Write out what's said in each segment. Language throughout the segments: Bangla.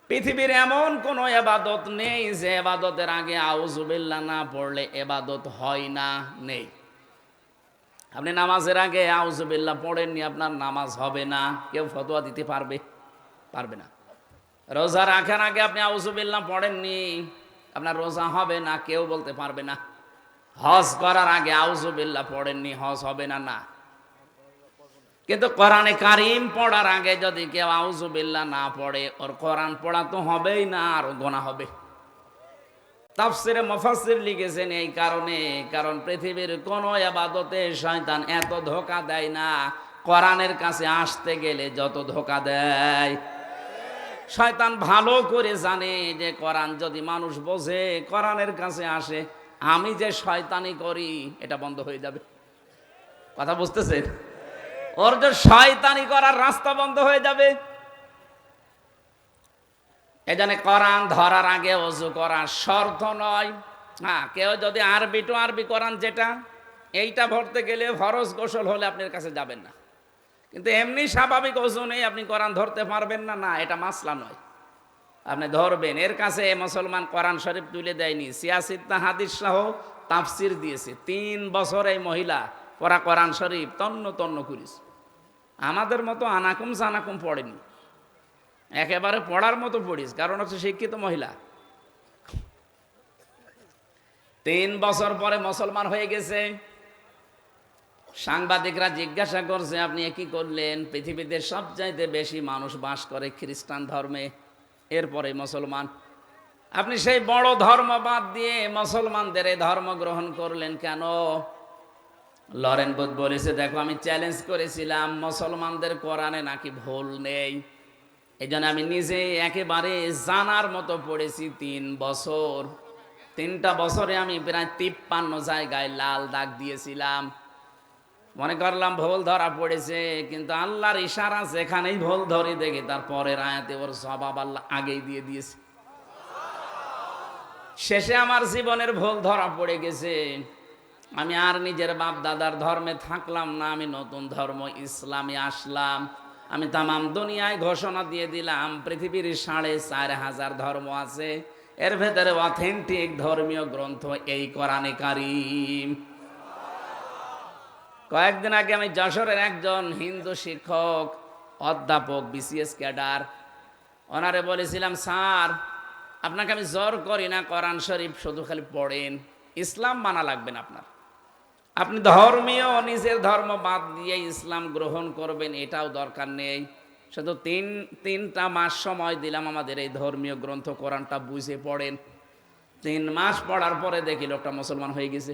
পৃথিবীর এমন কোন ইবাদত নেই যে ইবাদতের আগে আউযুবিল্লাহ না পড়লে ইবাদত হয় না, নেই। আপনি নামাজের আগে আউযুবিল্লাহ পড়েননি, আপনার নামাজ হবে না, কেউ ফতোয়া দিতে পারবে? পারবে না। রোজা রাখার আগে আপনি আউযুবিল্লাহ পড়েননি, আপনার রোজা হবে না, কেউ বলতে পারবে না। হজ করার আগে আউযুবিল্লাহ পড়েননি, হজ হবে না, না। কিন্তু কোরআনে কারিম পড়ার আগে যদি কেউ আউযুবিল্লাহ না পড়ে, ওর কোরআন পড়া তো হবেই না, আর গোনা হবে। তাফসিরে মুফাসসির লিখেছেন এই কারণে, কারণ পৃথিবীর কোন ইবাদতে শয়তান এত ধোঁকা দেয় না, কোরআনের কাছে আসতে গেলে যত ধোঁকা দেয়। শয়তান ভালো করে জানে যে কোরআন যদি মানুষ বোঝে, কোরআনের কাছে আসে, আমি যে শয়তানি করি এটা বন্ধ হয়ে যাবে। কথা বুঝতেছেন? ওর যে শয়তানি করার রাস্তা বন্ধ হয়ে যাবে। এজন্য কোরআন ধরার আগে ওযু করা শর্ত নয়। হ্যাঁ, কেউ যদি আরবি টু আরবি কোরআন যেটা, এইটা ভরতে গেলে ফরজ গোসল হলে আপনার কাছে যাবেন না। কিন্তু এমনি স্বাভাবিক ওযু নেই, আপনি কোরআন ধরতে পারবেন না, না, এটা মাসলা নয়। আপনি ধরবেন। এর কাছে মুসলমান কোরআন শরীফ তুলে দেয়নি, সিয়াসিত্তা হাদিস সহ তাফসির দিয়েছে। 3 বছর এই মহিলা পড়া কোরআন শরীফ তন্ন তন্ন করিস। আমাদের মতো আনাকুম জানাকুম পড়েনি, একেবারে পড়ার মতো পড়িস, কারণ হচ্ছে শিক্ষিত মহিলা। 3 বছর পরে মুসলমান হয়ে গেছে। সাংবাদিকরা জিজ্ঞাসা করছে, আপনি কি করলেন? পৃথিবীতে সবচাইতে বেশি মানুষ বাস করে খ্রিস্টান ধর্মে, এরপরে মুসলমান। আপনি সেই বড় ধর্ম বাদ দিয়ে মুসলমানদের এই ধর্ম গ্রহণ করলেন কেন? লরেন বুথ বলেছে, দেখো আমি চ্যালেঞ্জ করেছিলাম মুসলমানদের কোরআনে নাকি ভুল নেই, এই জন্য আমি নিজে একেবারে জানার মতো পড়েছি 3 বছর। 3টা বছরে আমি প্রায় 53 জায়গায় লাল দাগ দিয়েছিলাম। মনে করলাম ভুল ধরা পড়েছে, কিন্তু আল্লাহর ইশারা, যেখানেই ভুল ধরে দেখি তার পরের আয়াতে ওর জবাব আল্লাহ আগেই দিয়ে দিয়েছে। শেষে আমার জীবনের ভুল ধরা পড়ে গেছে। আমি আর নিজের বাপ দাদার ধর্মে থাকলাম না, আমি নতুন ধর্ম ইসলামে আসলাম। আমি তামাম দুনিয়ায় ঘোষণা দিয়ে দিলাম, পৃথিবীর 4,500 ধর্ম আছে, এর ভেতরে অথেন্টিক ধর্মীয় গ্রন্থ এই কোরআনে কারীম। কয়েকদিন আগে আমি যশোরের একজন হিন্দু শিক্ষক, অধ্যাপক, বিসিএস ক্যাডার, ওনারে বলেছিলাম, স্যার আপনাকে আমি জোর করি না, কোরআন শরীফ শুধু খালি পড়েন, ইসলাম মানা লাগবে না আপনার। আপনি ধর্মীয় নিজের ধর্ম বাদ দিয়ে ইসলাম গ্রহণ করবেন, এটাও দরকার নেই। শুধু 3টা মাস সময় দিলাম, আমাদের এই ধর্মীয় গ্রন্থ কোরআনটা বুঝে পড়েন। 3 মাস পড়ার পরে দেখি লোকটা মুসলমান হয়ে গেছে।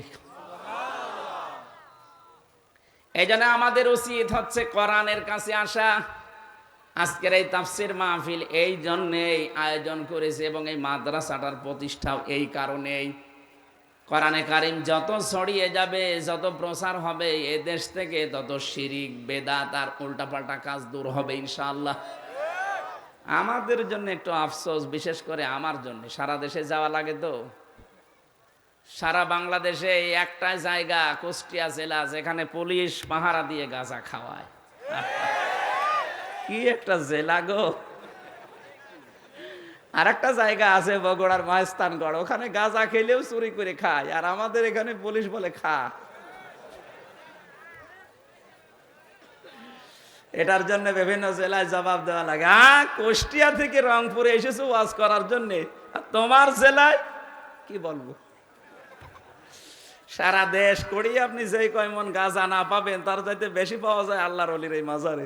এই জন্য আমাদের উচিত হচ্ছে কোরআনের কাছে আসা। আজকের এই তাফসির মাহফিল এই জন্যেই আয়োজন করেছে, এবং এই মাদ্রাসাটার প্রতিষ্ঠাও এই কারণেই। কোরআনে কারীম যত ছড়িয়ে যাবে, যত প্রচার হবে এ দেশ থেকে, তত শিরিক, বেদাত আর উল্টাপাল্টা কাজ দূর হবে ইনশাআল্লাহ। আমাদের জন্য একটু আফসোস, বিশেষ করে আমার জন্য, সারা দেশে যাওয়া লাগে তো। সারা বাংলাদেশে একটা জায়গা কুষ্টিয়া জেলা, যেখানে পুলিশ পাহারা দিয়ে গাঁজা খাওয়ায়। কি একটা জেলা গো! আর একটা জায়গা আছে বগুড়ার মহেস্তানগড়, ওখানে গাঁজা খেলেও চুরি করে খায়, আর আমাদের এখানে পুলিশ বলে খা। এটার জন্য বিভিন্ন জেলায় জবাব দেওয়া লাগে। কুষ্টিয়া থেকে রংপুরে এসেছো ওয়াজ করার জন্য, তোমার জেলায় কি বলবো? সারা দেশ করি আপনি যেই কয়মন গাঁজা না পাবেন, তার চাইতে বেশি পাওয়া যায় আল্লাহর ওলির এই মাজারে।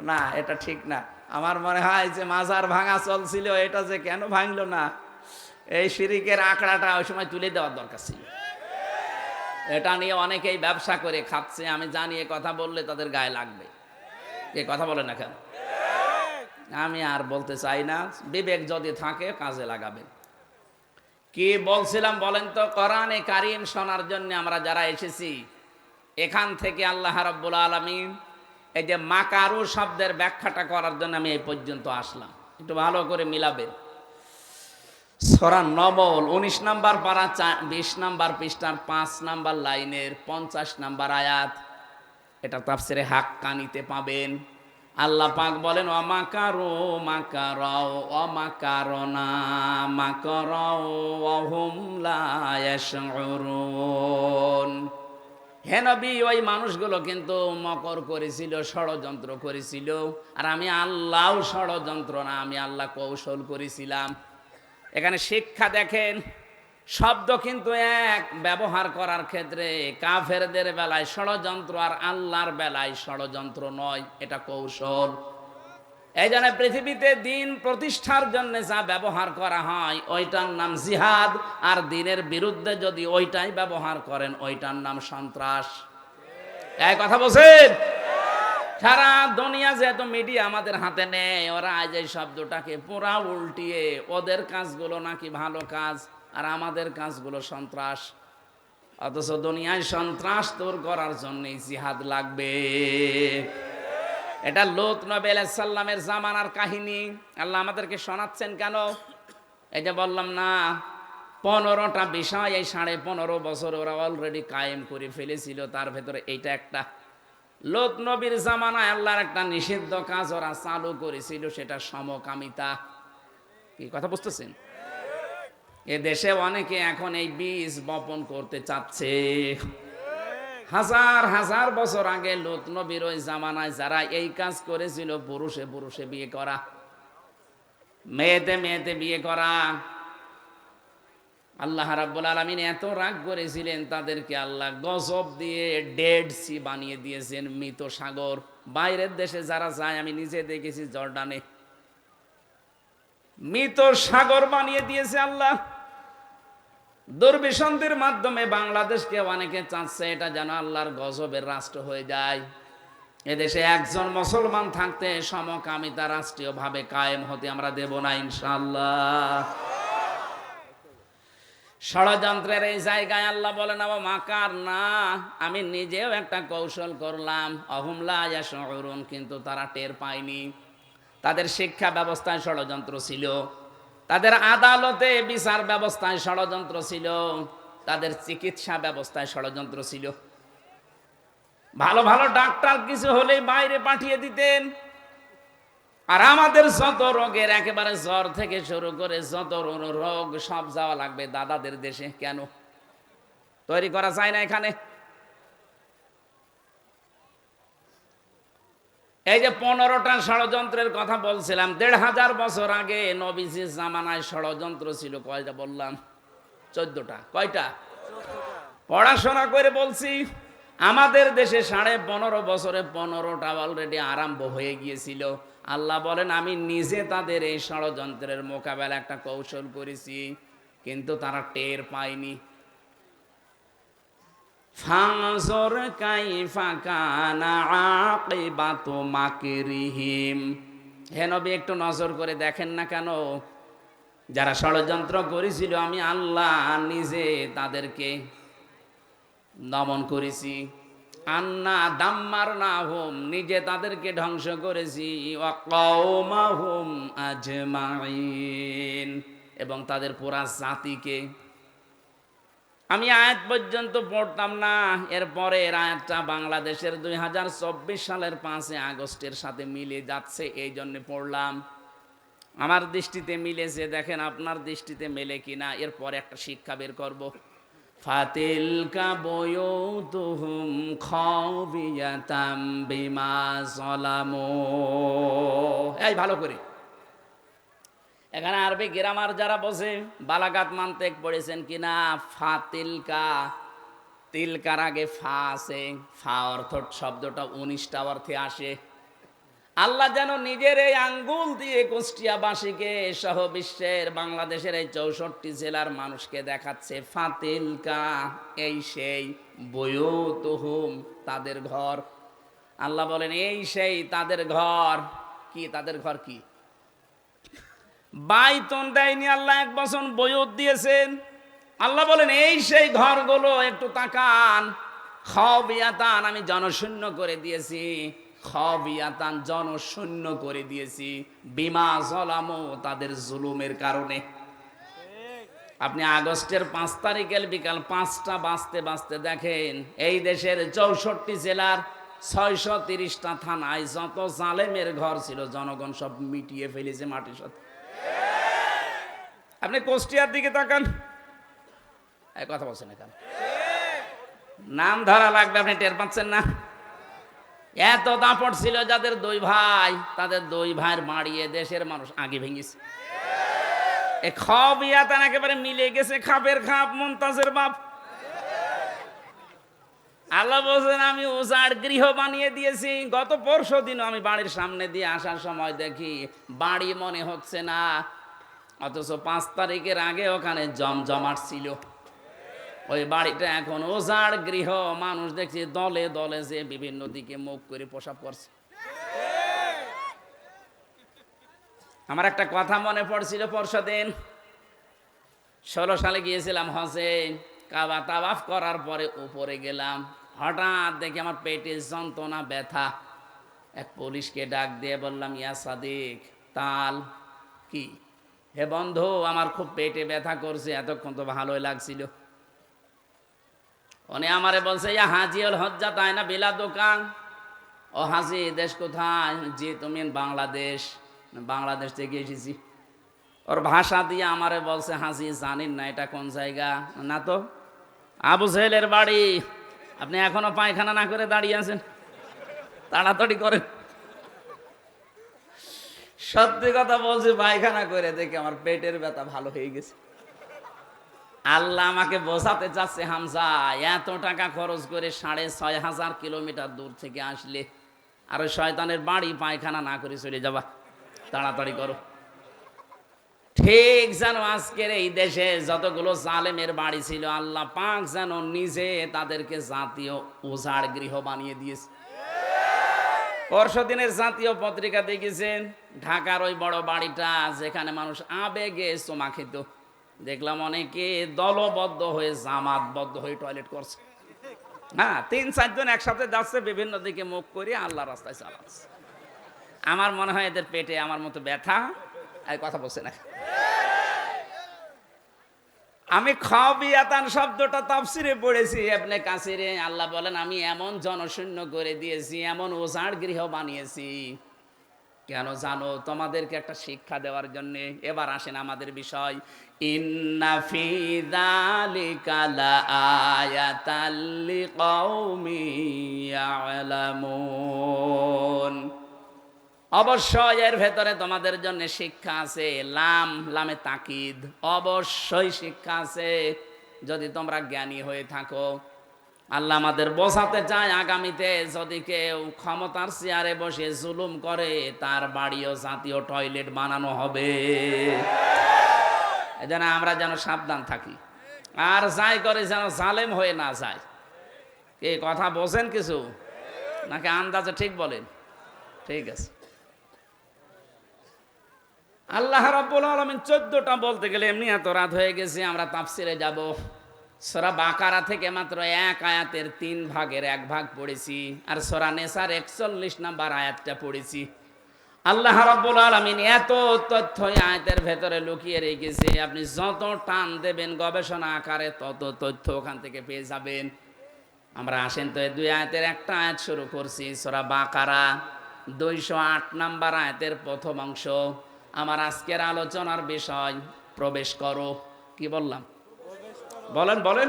না, এটা ঠিক না। আমার মনে হয় যে মাজার ভাঙা চলছিল, এটা যে কেন ভাঙলো না, এই শিরিকের আঁকড়াটা ওই সময় তুলে দেওয়ার দরকার ছিল। এটা নিয়ে অনেকেই ব্যবসা করে খাচ্ছে, আমি জানি এ কথা বললে তাদের গায়ে লাগবে। এ কথা বলে না কেন? আমি আর বলতে চাই না, বিবেক যদি থাকে কাজে লাগাবেন। কি বলছিলাম বলেন তো? কোরআনে কারীম শোনার জন্য আমরা যারা এসেছি, এখান থেকে আল্লাহ রাব্বুল আলামিন এই যে মাকারু শব্দের ব্যাখ্যাটা করার জন্য আমি এই পর্যন্ত আসলাম। একটু ভালো করে মিলাবেন। সূরা নমল 19 নম্বর পারা 20 নম্বর পৃষ্ঠার 5 নম্বর লাইনের 50 নম্বর আয়াত। এটা তাফসিরে হাক্কানিতে পাবেন। আল্লাহ পাক বলেন অমাকারো মাকারাও অমাকারনা মাকারাও ওয়াহুম লা ইয়াশউরুন। হে নবী, ওই মানুষগুলো কিন্তু মকর করেছিল, ষড়যন্ত্র করেছিল, আর আমি আল্লাহ ষড়যন্ত্র না, আমি আল্লাহ কৌশল করেছিলাম। এখানে শিক্ষা দেখেন, শব্দ কিন্তু এক, ব্যবহার করার ক্ষেত্রে কাফেরদের বেলায় ষড়যন্ত্র আর আল্লাহর বেলায় ষড়যন্ত্র নয়, এটা কৌশল। এই জন্য পৃথিবীতে দিন প্রতিষ্ঠার জন্য যা ব্যবহার করা হয় ওইটার নাম জিহাদ, আর দিনের বিরুদ্ধে যদি ওইটাই ব্যবহার করেন ওইটার নাম সন্ত্রাস। এই কথা বলছেন? সারা দুনিয়া যেহেতু মিডিয়া আমাদের হাতে নেই, ওরা আজ এই শব্দটাকে পুরা উল্টিয়ে ওদের কাজগুলো নাকি ভালো কাজ আর আমাদের কাজগুলো সন্ত্রাস। অথচ দুনিয়ায় সন্ত্রাস দূর করার জন্য জিহাদ লাগবে। এটা লূত নবী আলাইহিস সালামের জামানার কাহিনী আল্লাহ আমাদেরকে শোনাচ্ছেন কেন? এই যে বললাম না, 15টা বিষয় এই 15.5 বছর ওরা অলরেডি কায়েম করে ফেলেছিল, তার ভেতরে এইটা একটা। লূত নবীর জামানায় আল্লাহর একটা নিষিদ্ধ কাজ ওরা চালু করেছিল, সেটা সমকামিতা। কি কথা বুঝতেছেন? এ দেশে অনেকে এখন এই বীজ বপন করতে চাচ্ছে। হাজার হাজার বছর আগে লূত নবীর ওই জামানায় যারা এই কাজ করেছিল, পুরুষে পুরুষে বিয়ে করা, মেয়েতে মেয়েতে বিয়ে করা, আল্লাহ রাব্বুল আলামিন এত রাগ করেছিলেন তাদেরকে, আল্লাহ গজব দিয়ে ডেড সি বানিয়ে দিয়েছেন, মৃত সাগর। বাইরের দেশে যারা যায়, আমি নিজে দেখেছি জর্ডানে, মৃত সাগর বানিয়ে দিয়েছে আল্লাহ। দুর্বিসন্ধির মাধ্যমে বাংলাদেশকে অনেকে চাচ্ছে এটা যেন আল্লাহর গজবের রাষ্ট্র হয়ে যায়। এদেশে একজন মুসলমান থাকতে সমকামিতা রাষ্ট্রীয়ভাবে কায়েম হতে আমরা দেব না ইনশাআল্লাহ। ষড়যন্ত্রের এই জায়গায় আল্লাহ বলেন ও মাকার না, আমি নিজেও একটা কৌশল করলাম, অহুম লা ইয়াশউরুন, কিন্তু তারা টের পায়নি। তাদের শিক্ষা ব্যবস্থায় ষড়যন্ত্র ছিল, তাদের আদালতে বিচার ব্যবস্থায় ষড়যন্ত্র ছিল, তাদের চিকিৎসা ব্যবস্থায় ষড়যন্ত্র ছিল। ভালো ভালো ডাক্তার কিছু হলেই বাইরে পাঠিয়ে দিতেন, আর আমাদের যত রোগের একেবারে জ্বর থেকে শুরু করে যত রোগ সব যাওয়া লাগবে দাদাদের দেশে। কেন তৈরি করা যায় না এখানে? এই যে 15টা ষড়যন্ত্রের কথা বলছিলাম, 1500 বছর আগে নবীজির জামানায় ষড়যন্ত্র ছিল কয়টা বললাম? 14টা। কয়টা? পড়াশোনা করে বলছি, আমাদের দেশে 15.5 বছরে 15টা অলরেডি আরম্ভ হয়ে গিয়েছিল। আল্লাহ বলেন আমি নিজে তাদের এই ষড়যন্ত্রের মোকাবেলা একটা কৌশল করেছি, কিন্তু তারা টের পায়নি। ফানজুর কাইফা কানা আকিবাতু মাকরিহিম। হে নবী, একটু নজর করে দেখেন না কেন? যারা ষড়যন্ত্র করেছিল আমি আল্লাহ নিজে তাদেরকে দমন করেছি। আন্না দাম্মারনাহুম, নিজে তাদেরকে ধ্বংস করেছি। ওয়া কওমাহুম আজমাইন, এবং তাদের পুরা জাতিকে। আমি আয়াত পর্যন্ত পড়তাম না, এরপরের আয়াতটা বাংলাদেশের 2024 সালের 5 আগস্টের সাথে মিলে যাচ্ছে, এই জন্য পড়লাম। আমার দৃষ্টিতে মিলেছে, দেখেন আপনার দৃষ্টিতে মেলে কিনা। এরপরে একটা শিক্ষা বের করব। ফাতিলকা বুয়ুতুহুম খাবিয়াতাম বিমা যালামু। এই ভালো করে, এখানে আরবি গ্রামার যারা বসে বালাগাত মানতেক পড়েছেন কিনা? ফাতিলকা, তিলকার আগে ফা আছে, ফা অর্থ শব্দটা 19টা অর্থে আসে। আল্লাহ যেন নিজের এই আঙ্গুল দিয়ে কুষ্টিয়াবাসীকে সহ বিশ্বের বাংলাদেশের এই 64 জেলার মানুষকে দেখাচ্ছে ফাতিলকা, এই সেই, বুয়ুতুহুম, তাদের ঘর। আল্লাহ বলেন এই সেই তাদের ঘর। কি তাদের ঘর? কি বাইতুন দেয়নি আল্লাহ, 1 বছর বয়ুত দিয়েছেন। আল্লাহ বলেন এই সেই ঘরগুলো একটু তাকান। খাবিয়াতান, আমি জনশূন্য করে দিয়েছি। খাবিয়াতান, জনশূন্য করে দিয়েছি। বিমা যালামু, তাদের জুলুমের কারণে। আপনি আগস্টের 5 তারিখের বিকাল 5টা বাজতে বাজতে দেখেন এই দেশের 64 জেলার 630টা থানায় যত জালেমের ঘর ছিল জনগণ সব মিটিয়ে ফেলেছে মাটির সাথে। আপনি কুষ্টিয়ার দিকে তাকান, এই কথা বলছেন এখানে নাম ধরা লাগবে, আপনি টের পাচ্ছেন না? এত দাপট ছিল যাদের দুই ভাই, তাদের দুই ভাইয়ের মারিয়ে দেশের মানুষ আগে ভেঙেছে। এ খবিয়াতান একেবারে মিলে গেছে, খাপের খাপ মুনতাজের বাপ। আল্লাহ বলছেন আমি উজাড় গৃহ বানিয়ে দিয়েছি। গত পরশু দিনও আমি বাড়ির সামনে দিয়ে আসার সময় দেখি বাড়ি মনে হচ্ছে না, অথচ 5 তারিখের আগে ওখানে জমজমাট ছিল। ওই বাড়িটা এখন উজাড় গৃহ, মানুষ দেখছি দলে দলে যে বিভিন্ন দিকে মুখ করে প্রসাব করছে। আমার একটা কথা মনে পড়ছিল, পরশু দিন 16 সালে গিয়েছিলাম হজে। কাবা তাওয়াফ করার পরে উপরে গেলাম, হঠাৎ দেখি আমার পেটে যন্ত্রণা, ব্যথা। এক পুলিশকে ডাক দিয়ে বললাম, ইয়া সাদিক, তাল কি? হে বন্ধু, আমার খুব পেটে ব্যথা করছে, এতক্ষণ তো ভালোই লাগছিল। উনি আমারে বলছে, ইয়া হাজিউল হজ্জা তাই না বিলা দোকান। ও হাজি, দেশ কোথায়? জি, তুমি বাংলাদেশ। বাংলাদেশ থেকে এসেছি। ওর ভাষা দিয়ে আমারে বলছে, হাজি জানেন না এটা কোন জায়গা? না তো। আবু জেহেলের বাড়ি। আপনি এখনো পায়খানা না করে দাঁড়িয়ে আছেন, তাড়াতাড়ি করেন। সত্যি কথা বলছি, পায়খানা করে দেখে আমার পেটের ব্যথা ভালো হয়ে গেছে। আল্লাহ আমাকে বোঝাতে চাচ্ছে, হামজা এত টাকা খরচ করে 6,500 কিলোমিটার দূর থেকে আসলে আর ওই শয়তানের বাড়ি পায়খানা না করে চলে যাবা, তাড়াতাড়ি করো। ঠিক যেন আজকের এই দেশে যতগুলো জালেমের বাড়ি ছিল, আল্লাহ পাক যেন নিজে তাদেরকে জাতীয় উজাড় গৃহ বানিয়ে দিয়েছে। পরশু দিনের জাতীয় পত্রিকা দেখেছেন, ঢাকার ওই বড় বাড়িটা যেখানে মানুষ আবেগে চুমা খেত, দেখলাম অনেকে দলবদ্ধ হয়ে জামাতবদ্ধ হয়ে টয়লেট করছে। হ্যাঁ, 3-4 জন একসাথে যাচ্ছে, বিভিন্ন দিকে মুখ করে আল্লাহ রাস্তায় চালাচ্ছে। আমার মনে হয় এদের পেটে আমার মতো ব্যথা, এই কথা বলছে না। আমি খাবিয়াতান শব্দটা তাফসিরে পড়েছি ইবনে কাসিরে। আল্লাহ বলেন, আমি এমন জনশূন্য করে দিয়েছি, এমন উজাড় গৃহ বানিয়েছি। কেন জানো? তোমাদেরকে একটা শিক্ষা দেওয়ার জন্য। এবার আসেন আমাদের বিষয়। ইন্না ফি যালিকা লাআয়াতাল লিকাউমিন ইয়ালামুন। অবশ্যই এর ভেতরে তোমাদের জন্য শিক্ষা আছে। লামে তাকিদ, অবশ্যই শিক্ষা আছে যদি তোমরা জ্ঞানী হয়ে থাকো। আল্লাহ আমাদের বোঝাতে চায়, আগামীতে যদি কেউ ক্ষমতার চেয়ারে বসে জুলুম করে, তার বাড়িও জাতীয় টয়লেট বানানো হবে। এজন্য আমরা যেন সাবধান থাকি, আর যাই করে যেন জালেম হয়ে না যায়। এই কথা বোঝেন কিছু নাকি আন্দাজে ঠিক বলেন? ঠিক আছে। আল্লাহ রাব্বুল আলামিন 14টা বলতে গেলে এমনি এত রাত হয়ে গেছে, আমরা তাফসিরে যাব। সূরা বাকারা থেকে মাত্র 1 আয়াতের 3 ভাগের 1 ভাগ পড়েছি, আর সূরা নেসার 41 নম্বর আয়াতটা পড়েছি। আল্লাহ রাব্বুল আলামিন এত তথ্য আয়াতের ভেতরে লুকিয়ে রেখেছে, আপনি যত টান দেবেন গবেষণা আকারে তত তথ্য ওখান থেকে পেয়ে যাবেন। আমরা আসেন তো এই 2 আয়াতের একটা আয়াত শুরু করছি, সূরা বাকারা 208 নম্বর আয়াতের প্রথম অংশ। আমার আজকের আলোচনার বিষয়, প্রবেশ করো। কি বললাম? বলেন বলেন।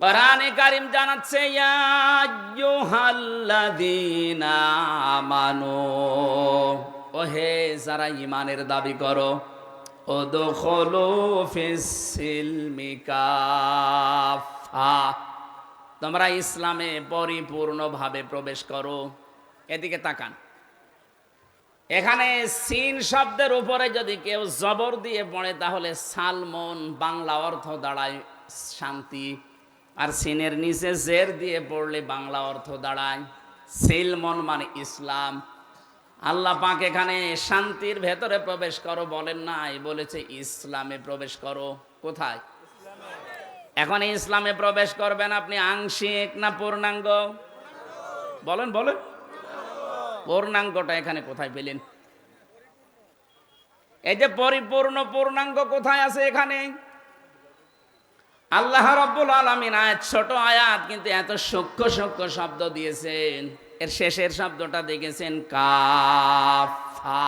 কোরআনে কারীম জানাচ্ছে, ইয়া আইয়ুহাল্লাযীনা আমানু, ওহে যারা ঈমানের দাবি করো, উদখুলু ফিস-সিলমি কাফা, তোমরা ইসলামে পরিপূর্ণভাবে প্রবেশ করো। এদিকে তাকান, এখানে সিন শব্দের উপরে যদি কেউ জবর দিয়ে পড়ে তাহলে সালমন বাংলা অর্থ দাঁড়ায় শান্তি, আর সিনের নিচে জের দিয়ে পড়লে বাংলা অর্থ দাঁড়ায় সিলমন, মানে ইসলাম। আল্লাহ পাক এখানে শান্তির ভেতরে প্রবেশ করো বলেন নাই, বলেছে ইসলামে প্রবেশ করো। কোথায়? এখন ইসলামে প্রবেশ করবেন আপনি আংশিক না পূর্ণাঙ্গ? বলেন বলেন। পূর্ণাঙ্গটা এখানে কোথায় পেলেন? এই যে পরিপূর্ণ পূর্ণাঙ্গ কোথায় আছে? এখানে আল্লাহ রাব্বুল আলামিন আয়াত, ছোট আয়াত কিন্তু এত সূক্ষ্ম সূক্ষ্ম শব্দ দিয়েছেন। এর শেষের শব্দটা দেখেছেন কাফা।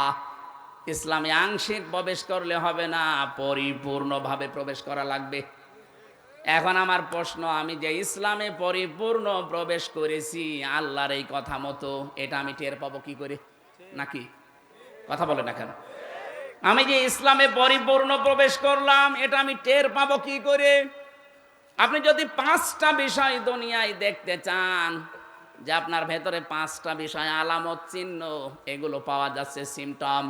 ইসলামে আংশিক প্রবেশ করলে হবে না, পরিপূর্ণভাবে প্রবেশ করা লাগবে। এখন আমার প্রশ্ন, আমি যে ইসলামে পরিপূর্ণ প্রবেশ করেছি আল্লাহর এই কথা মতো, এটা আমি টের পাবো কি করে? নাকি কথা বলে না কেন? আমি যে ইসলামে পরিপূর্ণ প্রবেশ করলাম এটা আমি টের পাবো কি করে? আপনি যদি 5টা বিষয় দুনিয়ায় দেখতে চান, যে আপনার ভেতরে 5টা বিষয় আলামত চিহ্ন এগুলো পাওয়া যাচ্ছে, সিমটম,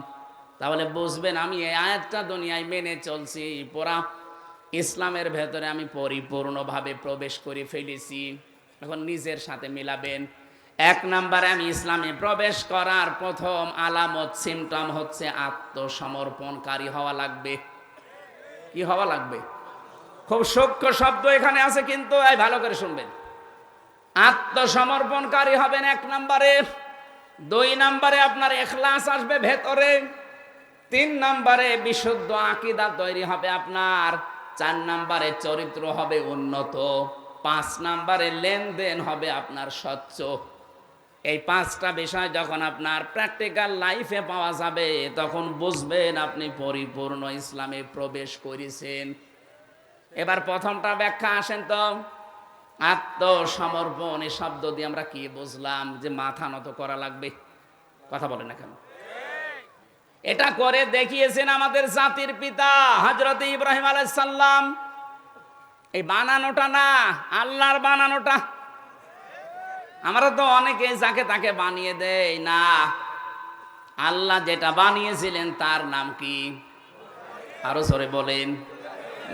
তাহলে বুঝবেন আমি এই আয়াতটা দুনিয়ায় মেনে চলছি, পুরা ইসলামের ভেতরে আমি পরিপূর্ণভাবে প্রবেশ করে ফেলেছি। এখন নিজের সাথে মিলাবেন। 1 নম্বরে আমি ইসলামে প্রবেশ করার প্রথম আলামত সিমটম হচ্ছে আত্মসমর্পণকারী হওয়া লাগবে। কি হওয়া লাগবে? খুব সূক্ষ্ম শব্দ এখানে আছে, কিন্তু এই ভালো করে শুনবেন। আত্মসমর্পণকারী হবেন 1 নম্বরে। 2 নম্বরে আপনার ইখলাস আসবে ভেতরে। 3 নম্বরে বিশুদ্ধ আকীদা তৈরি হবে আপনার। 4 নম্বরে চরিত্র হবে উন্নত। 5 নম্বরে লেনদেন হবে আপনার স্বচ্ছ। এই 5টা বিষয় যখন আপনার প্র্যাকটিক্যাল লাইফে পাওয়া যাবে তখন বুঝবেন আপনি পরিপূর্ণ ইসলামে প্রবেশ করেছেন। এবার প্রথমটা ব্যাখ্যা আসেন তো। আত্মসমর্পণ এই শব্দ দিয়ে আমরা কি বুঝলাম? যে মাথা নত করা লাগবে। কথা বলে না কেন? এটা করে দেখিয়েছেন আমাদের জাতির পিতা হযরত ইব্রাহিম আলাইহিস সালাম। এই বানানোটা না, আল্লাহর বানানোটা। আমরা তো অনেকে যাকে তাকে বানিয়ে দেই না। আল্লাহ যেটা বানিয়েছিলেন তার নাম কি? আরো জোরে বলেন।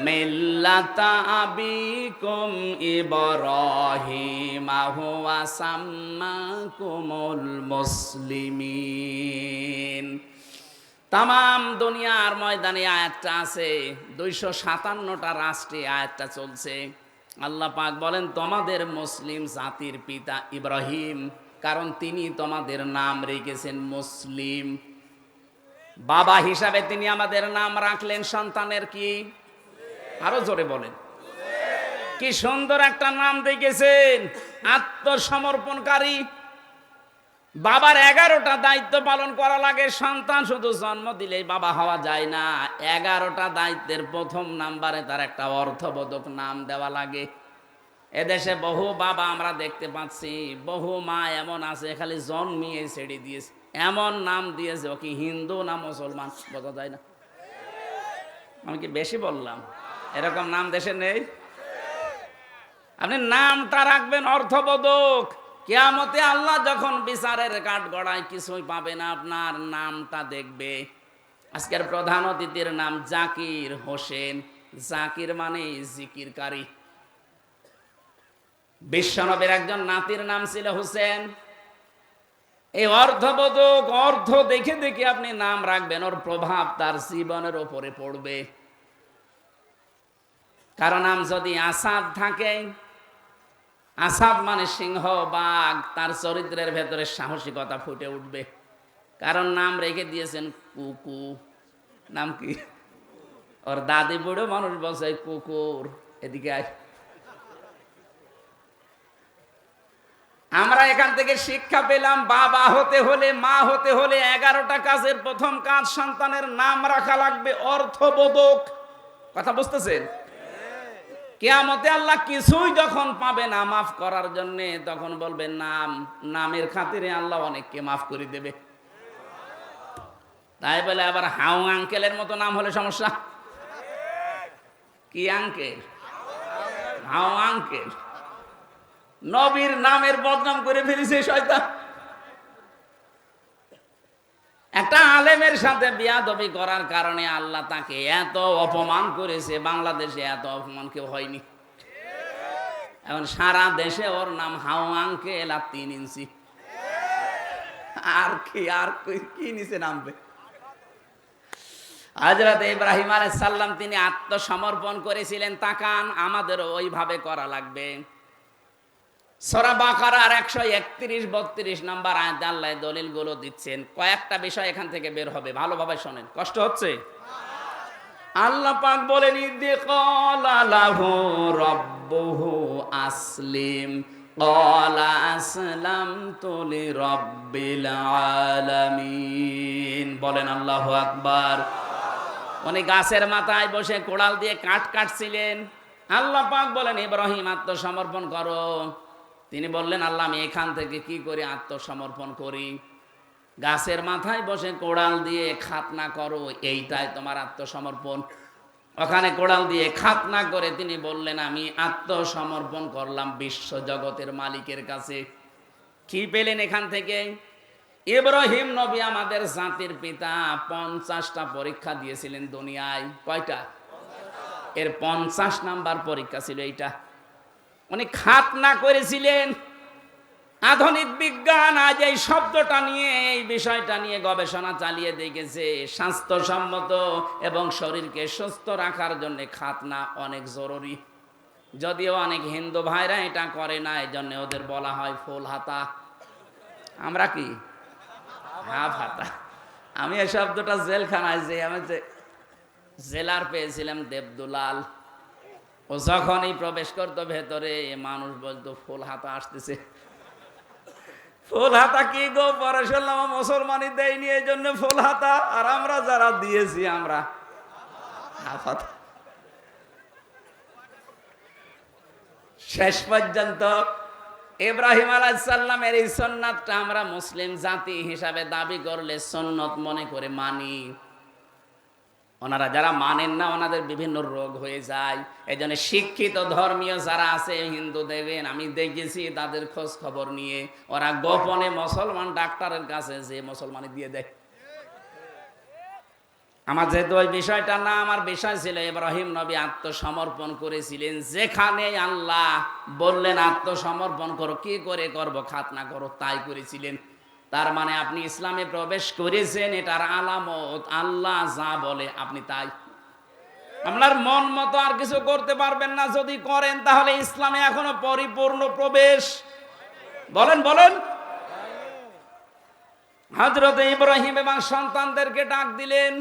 মিল্লাতা আবিকুম ইব্রাহিম হুয়া সাম্মাকুমুল মুসলিমিন। তাম দুনিয়ার ময়দানে আয়াতটা আছে, 257টা রাষ্ট্রে আয়াতটা চলছে। আল্লাহ পাক বলেন তোমাদের মুসলিম জাতির পিতা ইব্রাহিম, কারণ তিনি তোমাদের নাম রেখেছেন মুসলিম। বাবা হিসাবে তিনি আমাদের নাম রাখলেন সন্তানের কি? আরো জোরে বলেন। কি সুন্দর একটা নাম রেখেছেন, আত্মসমর্পণকারী। বাবার 11টা দায়িত্ব পালন করা লাগে। সন্তান শুধু জন্ম দিলেই বাবা হওয়া যায় না, 11টা দায়িত্বের প্রথম নাম্বারে তার একটা অর্থবোধক নাম দেওয়া লাগে। এদেশে বহু বাবা আমরা দেখতে পাচ্ছি, বহু মা এমন আছে খালি জন্মিয়ে ছেড়ে দিয়েছে, এমন নাম দিয়েছে ও কি হিন্দু না মুসলমান বোঝা যায় না। আমি কি বেশি বললাম? এরকম নাম দেশে নেই। আপনি নামটা রাখবেন অর্থবোধক। কিয়ামতে আল্লাহ যখন বিচারের কাঠ গড়ায় কিছুই পাবে না, আপনার নামটা দেখবে। আজকের প্রধান অতিথির নাম জাকির হোসেন। জাকির মানে জিকিরকারী। বিশ্বনবীর একজন নাতির নাম ছিল হোসেন। এই অর্থবোধক, অর্থ দেখে দেখে আপনি নাম রাখবেন, ওর প্রভাব তার জীবনের উপরে পড়বে। কারণ নাম যদি আসাদ থাকে, আসাদ মানে সিংহ বাঘ, তার চরিত্রের ভেতরে সাহসিকতা ফুটে উঠবে। কারণ নাম রেখে দিয়েছেন কুকু। নাম কি? ওর দাদি বুড়ো মানুষ বলছে কুকুর, এদিকে আয়। আমরা এখান থেকে শিক্ষা পেলাম, বাবা হতে হলে, মা হতে হলে 11টা কাজের প্রথম কাজ সন্তানের নাম রাখা লাগবে, অর্থবোধক। কথা বুঝতেছেন? কিয়ামতে আল্লাহ কিছুই যখন পাবে না মাফ করার জন্য, তখন বলবেন নাম। নামের খাতিরে আল্লাহ অনেককে মাফ করে দেবে। তাই বলে আবার হাউ আঙ্কেলের মতো নাম হলে সমস্যা। কি আঙ্কেল? How uncle. নবীর নামের বদনাম করে ফেলেছে শয়তান। একটা আলেমের সাথে বিয়াদবি করার কারণে আল্লাহ তাকে এত অপমান করেছে, বাংলাদেশে এত অপমান কেউ হয়নি। এখন সারা দেশে ওর নাম হাউ আঙ্কেল আর 3 ইঞ্চি। আর কি নিচে নামবে? হযরত ইব্রাহিম আলাইহিস সালাম তিনি আত্মসমর্পণ করেছিলেন। তাকান, আমাদেরও ওইভাবে করা লাগবে। সূরা বাকারার 131-32 নম্বর আয়াতে আল্লাহ দলিলগুলো দিচ্ছেন। কয়েকটা বিষয় এখান থেকে বের হবে, ভালোভাবে শোনেন। কষ্ট হচ্ছে? আল্লাহ পাক বলেন ইদি ক্বালা লাহু রাব্বুহু আসলিম ক্বালা আসলামতু লিরাব্বিল আলামিন। বলেন আল্লাহু আকবার। উনি গাছের মাথায় বসে কোড়াল দিয়ে কাঠ কাটছিলেন। আল্লাহ পাক বলেন ইব্রাহিম আত্মসমর্পণ করো। তিনি বললেন আল্লাহ আমি এখান থেকে কি করে আত্মসমর্পণ করি? গাছের মাথায় বসে কোড়াল দিয়ে খাতনা করো, এইটাই তোমার আত্মসমর্পণ। ওখানে কোড়াল দিয়ে খাতনা করে তিনি বললেন আমি আত্মসমর্পণ করলাম বিশ্ব জগতের মালিকের কাছে। কি পেলেন এখান থেকে? ইব্রাহিম নবী আমাদের জাতির পিতা 50টা পরীক্ষা দিয়েছিলেন দুনিয়ায়। কয়টা? এর 50 নাম্বার পরীক্ষা ছিল এইটা। উনি খাতনা করেছিলেন। আধুনিক বিজ্ঞান আজ এই শব্দটা নিয়ে, এই বিষয়টা নিয়ে গবেষণা চালিয়ে দেখেছে স্বাস্থ্যসম্মত এবং শরীরকে সুস্থ রাখার জন্য খাতনা অনেক জরুরি। যদিও অনেক হিন্দু ভাইরা এটা করে না, এই জন্য ওদের বলা হয় ফুল হাতা। আমরা কি হাফ হাতা। আমি এই শব্দটা জেলখানায় যে আমি যে জেলার পেয়েছিলাম দেবদুলাল, ও যখনই প্রবেশ করতো ভেতরে মানুষ বলতো ফুল হাতা আসতেছে। ফুল হাতা কি গো? পরে শুনলাম মুসলমানই দেয়নি এই জন্য ফুল হাতা, আর আমরা যারা দিয়েছি আমরা হাফ হাতা। শেষ পর্যন্ত ইব্রাহিম আলাইহিস সালামের এই সুন্নাতটা আমরা মুসলিম জাতি হিসাবে দাবি করলে সুন্নত মনে করে মানি। ওনারা যারা মানেন না ওনাদের বিভিন্ন রোগ হয়ে যায়। এই জন্য শিক্ষিত ধর্মীয় যারা আছে হিন্দু দেখবেন, আমি দেখেছি তাদের খোঁজ খবর নিয়ে ওরা গোপনে মুসলমান ডাক্তারের কাছে যে মুসলমানি দিয়ে দেয়। আমার যেহেতু ওই বিষয়টা না, আমার বিষয় ছিল ইব্রাহিম নবী আত্মসমর্পণ করেছিলেন। যেখানে আল্লাহ বললেন আত্মসমর্পণ করো, কি করে করব? খাতনা করো, তাই করেছিলেন। তার মানে আপনি ইসলামে প্রবেশ করেছেন, এটার আলামত আল্লাহ যা বলে আপনি তাই। আপনার মন মতো আর কিছু করতে পারবেন না। যদি করেন তাহলে ইসলামে এখনো পরিপূর্ণ প্রবেশ। বলেন বলেন। হযরত ইব্রাহিম এবং সন্তানদেরকে ডাক দিলেন।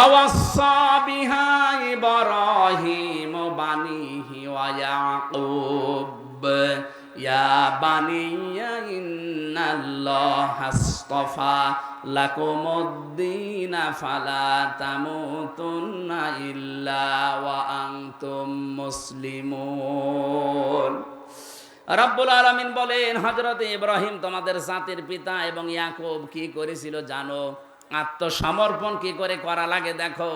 আওয়াসা বিহা ইব্রাহিম বানিহি ওয়া ইয়াকুব ইয়া বানিয়া ইন্নাল্লাহা আসতাফা লাকুমুদ-দীনা ফালা তামুতুন্না ইল্লা ওয়া আনতুম মুসলিমুন। রব্বুল আলামিন বলেন হযরত ইব্রাহিম তোমাদের জাতির পিতা এবং ইয়াকুব কি করেছিল জানো? আত্মসমর্পণ কি করে করা লাগে দেখো।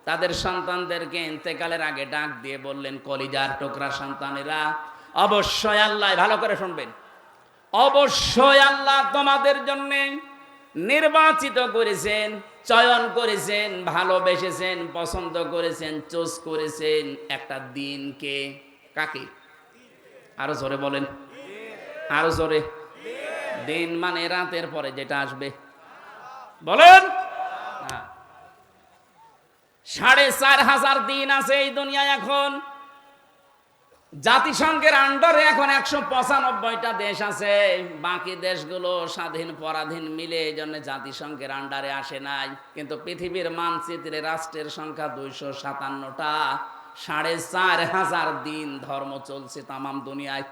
তাদের সন্তানদেরকে ইন্তেকালের আগে ডাক দিয়ে বললেন কলিজার টুকরা সন্তানেরা, অবশ্যই আল্লাহ, ভালো করে শুনবেন, অবশ্যই আল্লাহ তোমাদের জন্য নির্বাচিত করেছেন, চয়ন করেছেন, ভালোবেসেছেন, পছন্দ করেছেন, চুজ করেছেন একটা দিনকে। কাকে? আরো জোরে বলেন, আরো জোরে। দিন মানে রাতের পরে যেটা আসবে। বলেন। 4,500 দিন আছে এই দুনিয়ায় এখন। জাতিসংঘের আন্ডারে এখন 195টা দেশ আছে। বাকি দেশগুলো স্বাধীন পরাধীন মিলে এই জন্য জাতিসংঘের আন্ডারে আসে নাই। কিন্তু পৃথিবীর মানচিত্রে রাষ্ট্রের সংখ্যা 257টা। 4,500 দিন ধর্ম চলছে তামাম দুনিয়ায়।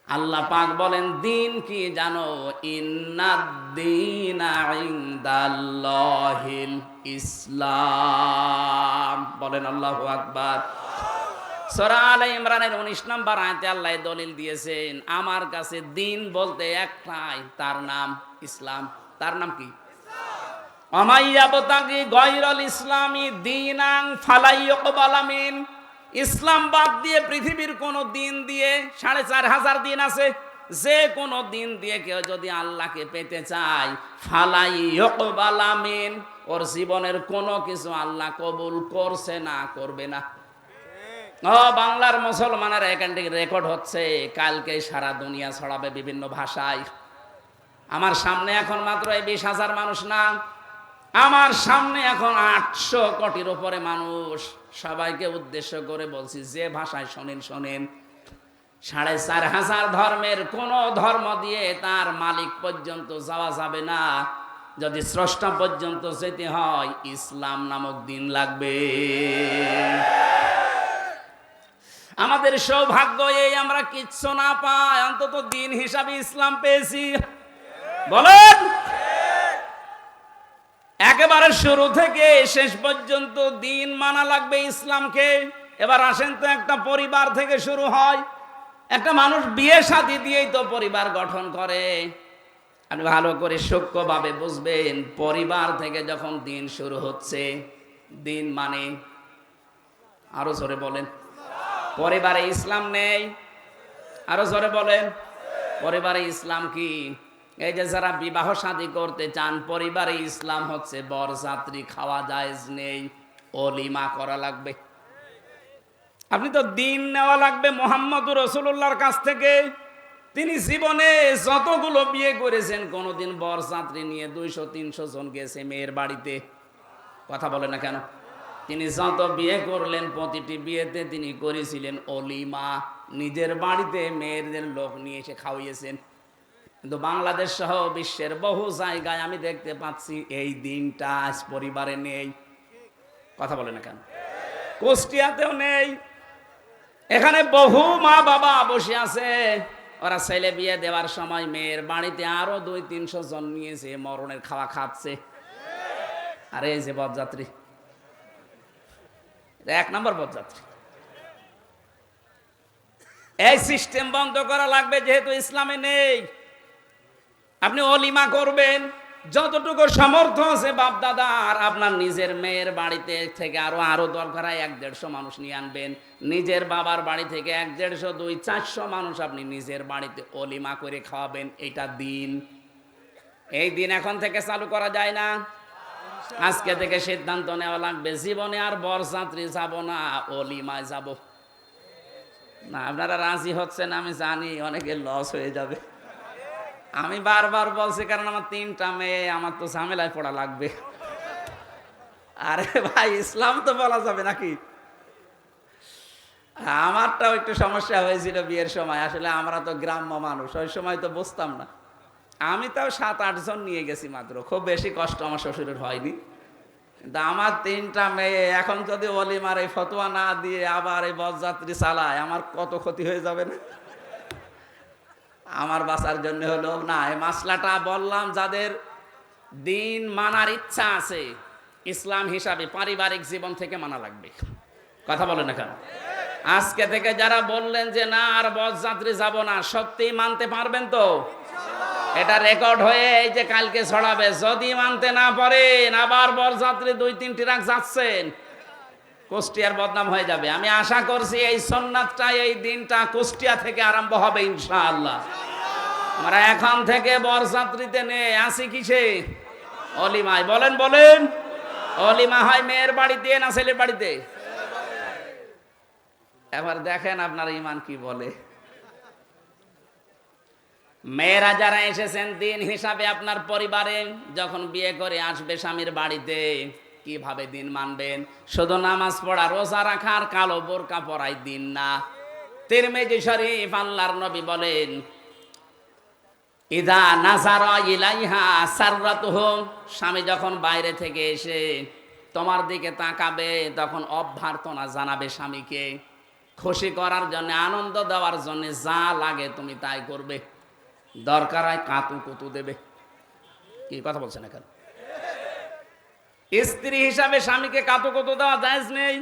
আল্লাহ পাক বলেন দিন কি জানো? ইন্নাদ-দীনা ইনদাল্লাহিল ইসলাম। বলেন আল্লাহু আকবার। সূরা আলে ইমরানের 19 নম্বর আয়াতে আল্লাহ দলিল দিয়েছেন আমার কাছে দিন বলতে একটাই, তার নাম ইসলাম। তার নাম কি? আমাইয়াবতাগি গায়রাল ইসলামি দীনান ফালা ইউকবালা মিন। ইসলাম বাদ দিয়ে পৃথিবীর কোন দিন দিয়ে 4,500 দিন আছে, যে কোন দিন দিয়ে কেউ যদি আল্লাহকে পেতে চায় ফালা ইউকবালা মিন, ওর জীবনের কোনো কিছু আল্লাহ কবুল করছে না, করবে না। বাংলার মুসলমানের এখান থেকে রেকর্ড হচ্ছে, কালকে সারা দুনিয়া ছড়াবে বিভিন্ন ভাষায়। আমার সামনে এখন মাত্র 20,000 মানুষ না, আমার সামনে এখন 800 কোটির উপরে মানুষ। সবাইকে উদ্দেশ্য করে বলছি যে ভাষায় শোনেন শোনেন। 4,500 ধর্মের কোন ধর্ম দিয়ে তার মালিক পর্যন্ত যাওয়া যাবে না। যদি স্রষ্টা পর্যন্ত যেতে হয় ইসলাম নামক দিন লাগবে। আমাদের সৌভাগ্য এই আমরা কিচ্ছু না পাই, অন্তত দিন হিসাবে ইসলাম পেয়েছি। বলেন, একেবারে শুরু থেকে শেষ পর্যন্ত দিন মানা লাগবে ইসলামকে। এবার আসেন তো, একটা পরিবার থেকে শুরু হয়। একটা মানুষ বিয়ে শাদী দিয়েই তো পরিবার গঠন করে। আপনি ভালো করে সূক্ষ্মভাবে বুঝবেন, পরিবার থেকে যখন দিন শুরু হচ্ছে, দিন মানে, আরো জোরে বলেন, পরিবারে ইসলাম নেই? আরো জোরে বলেন, পরিবারে ইসলাম কি? এই যে যারা বিবাহ শাদী করতে চান, পরিবারে ইসলাম হচ্ছে বরযাত্রী খাওয়া জায়েজ নেই, ওলিমা করা লাগবে। আপনি তো দিন নেওয়া লাগবে মুহাম্মদুর রাসূলুল্লাহর কাছ থেকে। তিনি জীবনে যতগুলো বিয়ে করেছেন, কোনোদিন বরযাত্রী নিয়ে 200-300 জন গেছে মেয়ের বাড়িতে? কথা বলে না কেন? তিনি যত বিয়ে করলেন, প্রতিটি বিয়েতে তিনি করেছিলেন ওলিমা, নিজের বাড়িতে মেয়েদের লোক নিয়ে এসে খাওয়িয়েছেন। কিন্তু বাংলাদেশ সহ বিশ্বের বহু জায়গায় আমি দেখতে পাচ্ছি এই দিনটা আজ পরিবারে নেই। কথা বলে না কেন? কুষ্টিয়াতেও নেই। এখানে বহু মা বাবা বসে আছে, ওরা ছেলে বিয়ে দেওয়ার সময় মেয়ের বাড়িতে আরো 200-300 জন নিয়েছে, মরণের খাওয়া খাচ্ছে। আরে এই যে বরযাত্রী, 1 নম্বর বরযাত্রী। এই সিস্টেম বন্ধ করা লাগবে, যেহেতু ইসলামে নেই। আপনি ওলিমা করবেন, যতটুকু সামর্থ্য আছে বাপ দাদার, আপনার নিজের মেয়ের বাড়িতে থেকে আরো দরকার হয় 100-150 মানুষ নিয়ে আনবেন। নিজের বাবার বাড়ি থেকে 100-150-200-400 মানুষ আপনি নিজের বাড়িতে ওলিমা করে খাওয়াবেন। এটা দিন। এই দিন এখন থেকে চালু করা যায় না? আজকে থেকে সিদ্ধান্ত নেওয়া লাগবে, জীবনে আর বরযাত্রী যাব না, ওলিমায় যাব না। আপনারা রাজি হচ্ছেন আমি জানি, অনেকের লস হয়ে যাবে। আমি বারবার বলছি, কারণ আমার 3টা মেয়ে, আমার তো ঝামেলায় পড়া লাগবে। আরে ভাই, ইসলাম তো বলা যাবে নাকি? আমারটাও একটু সমস্যা হয়েছিল বিয়ের সময়। আসলে আমরা তো গ্রাম্য মানুষ, ওই সময় তো বুঝতাম না। আমি তাও 7-8 জন নিয়ে গেছি মাত্র, খুব বেশি কষ্ট আমার শ্বশুরের হয়নি। কিন্তু আমার 3টা মেয়ে, এখন যদি ওলিমার এই ফতোয়া না দিয়ে আবার এই বরযাত্রী চালায়, আমার কত ক্ষতি হয়ে যাবে না? আমার বাঁচার জন্য হলো না। এই মাসলাটা বললাম, যাদের দিন মানার ইচ্ছা আছে ইসলাম হিসাবে, পারিবারিক জীবন থেকে মানা লাগবে। কথা বলে না কেন? আজকে থেকে যারা বললেন যে না আর বরযাত্রী যাব না, সত্যি মানতে পারবেন তো? এটা রেকর্ড হয়ে এই যে কালকে ছড়াবে। যদি মানতে না পারেন, আবার বরযাত্রী 2-3 ট্রাক যাচ্ছেন, কুষ্টিয়ার বদনাম হয়ে যাবে। আমি আশা করছি এই সুন্নাতটা, এই দিনটা কুষ্টিয়া থেকে আরম্ভ হবে ইনশাআল্লাহ। আমরা এখন থেকে বরযাত্রীতে নেই, আসি কিসে? ওলিমায়। বলেন বলেন, ওলিমা হয় মেয়ের বাড়িতে না ছেলের বাড়িতে? এবার দেখেন আপনার ইমান কি বলে। মেয়েরা যারা এসেছেন দিন হিসাবে আপনার পরিবারে, যখন বিয়ে করে আসবে স্বামীর বাড়িতে, কিভাবে দিন মানবেন? শুধু নামাজ পড়া, রোজা রাখার, কালো বোরকা পরাই দিন না। তিরমিজি শরীফ, আল্লাহর নবী বলেন, ইদা নাজারা ইলাইহা সাররাতুহু, স্বামী যখন বাইরে থেকে এসে তোমার দিকে তাকাবে, তখন অভ্যর্থনা জানাবে স্বামীকে, খুশি করার জন্য, আনন্দ দেওয়ার জন্য যা লাগে তুমি তাই করবে। দরকার হয় কাতু কুতু দেবে। কি কথা বলছেন এখন? স্ত্রী হিসাবে স্বামীকে কাতু কুতু দেওয়া জায়েজ নেই।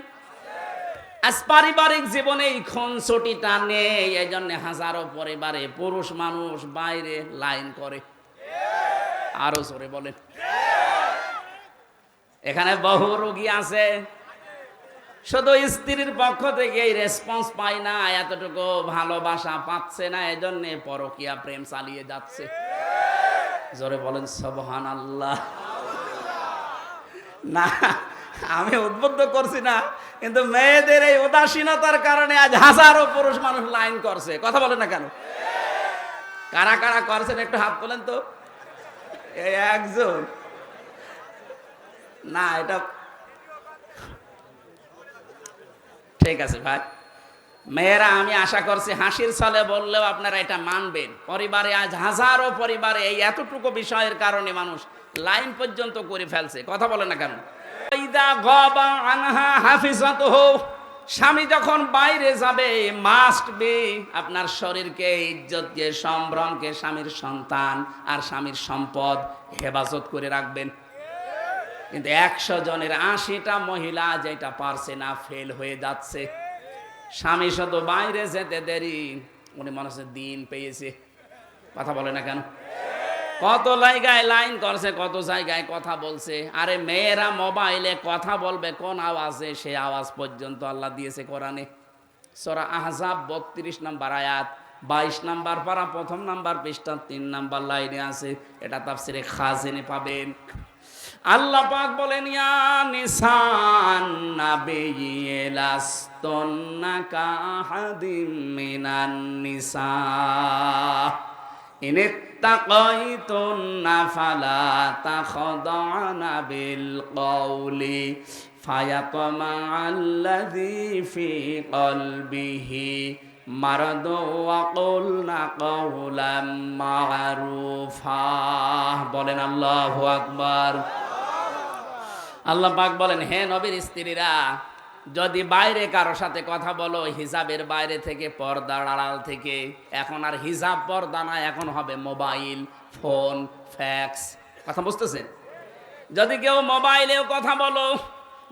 আজ পারিবারিক জীবনে এই খুনসুটিটা নেই। এই জন্য হাজারো পরিবারে পুরুষ মানুষ বাইরে লাইন করে। আরো জোরে বলেন। এখানে বহু রোগী আছে, শুধু স্ত্রীর পক্ষ থেকে এই রেসপন্স পায় না, এতটুকু ভালোবাসা পাচ্ছে না, এজন্য পরকীয়া প্রেম চালিয়ে যাচ্ছে। জোরে বলেন সুবহানাল্লাহ। না, আমি উদ্বুদ্ধ করছি না, কিন্তু মেয়েদের এই উদাসীনতার কারণে আজ হাজারো পুরুষ মানুষ লাইন করছে। কথা বলেন না কেন? কারা কারা করছেন একটু হাত তোলেন তো। এই একজন না, এটা ঠিক আছে ভাই। মেয়েরা, আমি আশা করছি হাসির ছলে বললেও আপনারা এটা মানবেন। পরিবারে আজ হাজারো পরিবারে এই এতটুকু বিষয়ের কারণে মানুষ লাইন পর্যন্ত করে ফেলছে, কথা বলে না কেন? ইদা গাবা আনহা হাফিজাতুহু, স্বামী যখন বাইরে যাবে মাস্ট বি আপনার শরীরকে, ইজ্জতকে, সম্ভ্রমকে, স্বামীর সন্তান আর স্বামীর সম্পদ হেফাজত করে রাখবেন। কিন্তু 100 জনের 80টা মহিলা যেটা পারছে না, ফেল হয়ে যাচ্ছে। স্বামী শুধু বাইরে যেতে দেরি, উনি মনে হচ্ছে দিন পেয়েছে, কথা বলে না কেন? কত জায়গায় লাইন করছে, কত জায়গায় কথা বলছে। আরে মেয়েরা মোবাইলে কথা বলবে কোন আওয়াজে, সে আওয়াজ পর্যন্ত আল্লাহ দিয়েছে কোরআনে। সূরা আহজাব 32 নম্বর আয়াত, 22 নম্বর পারা, 1 নম্বর পৃষ্ঠা, 3 নম্বর লাইনে আছে। এটা তাফসিরে খাজিনে পাবেন। আল্লাহ পাক বলেন, ইয়া নিসান নাবিয়্যি লাস্তুন্না কাহাদিম মিনান নিসা ইনিত্তাকাইতুন্না ফালা তাখদা'না বিল কওলি ফায়াতমা'আল্লাযী ফী কলবিহি মারাদু ওয়া কুলনা কাওলাম মা'রুফা। বলেন আল্লাহু আকবার। আল্লাহ পাক বলেন, হে নবীর স্ত্রীরা, যদি বাইরে কারো সাথে কথা বলো হিজাবের বাইরে থেকে, পর্দার আড়াল থেকে, এখন আর হিজাব পর্দা না, এখন হবে মোবাইল, ফোন, ফ্যাক্স, কথা বুঝতেছেন? যদি কেউ মোবাইলেও কথা বলো,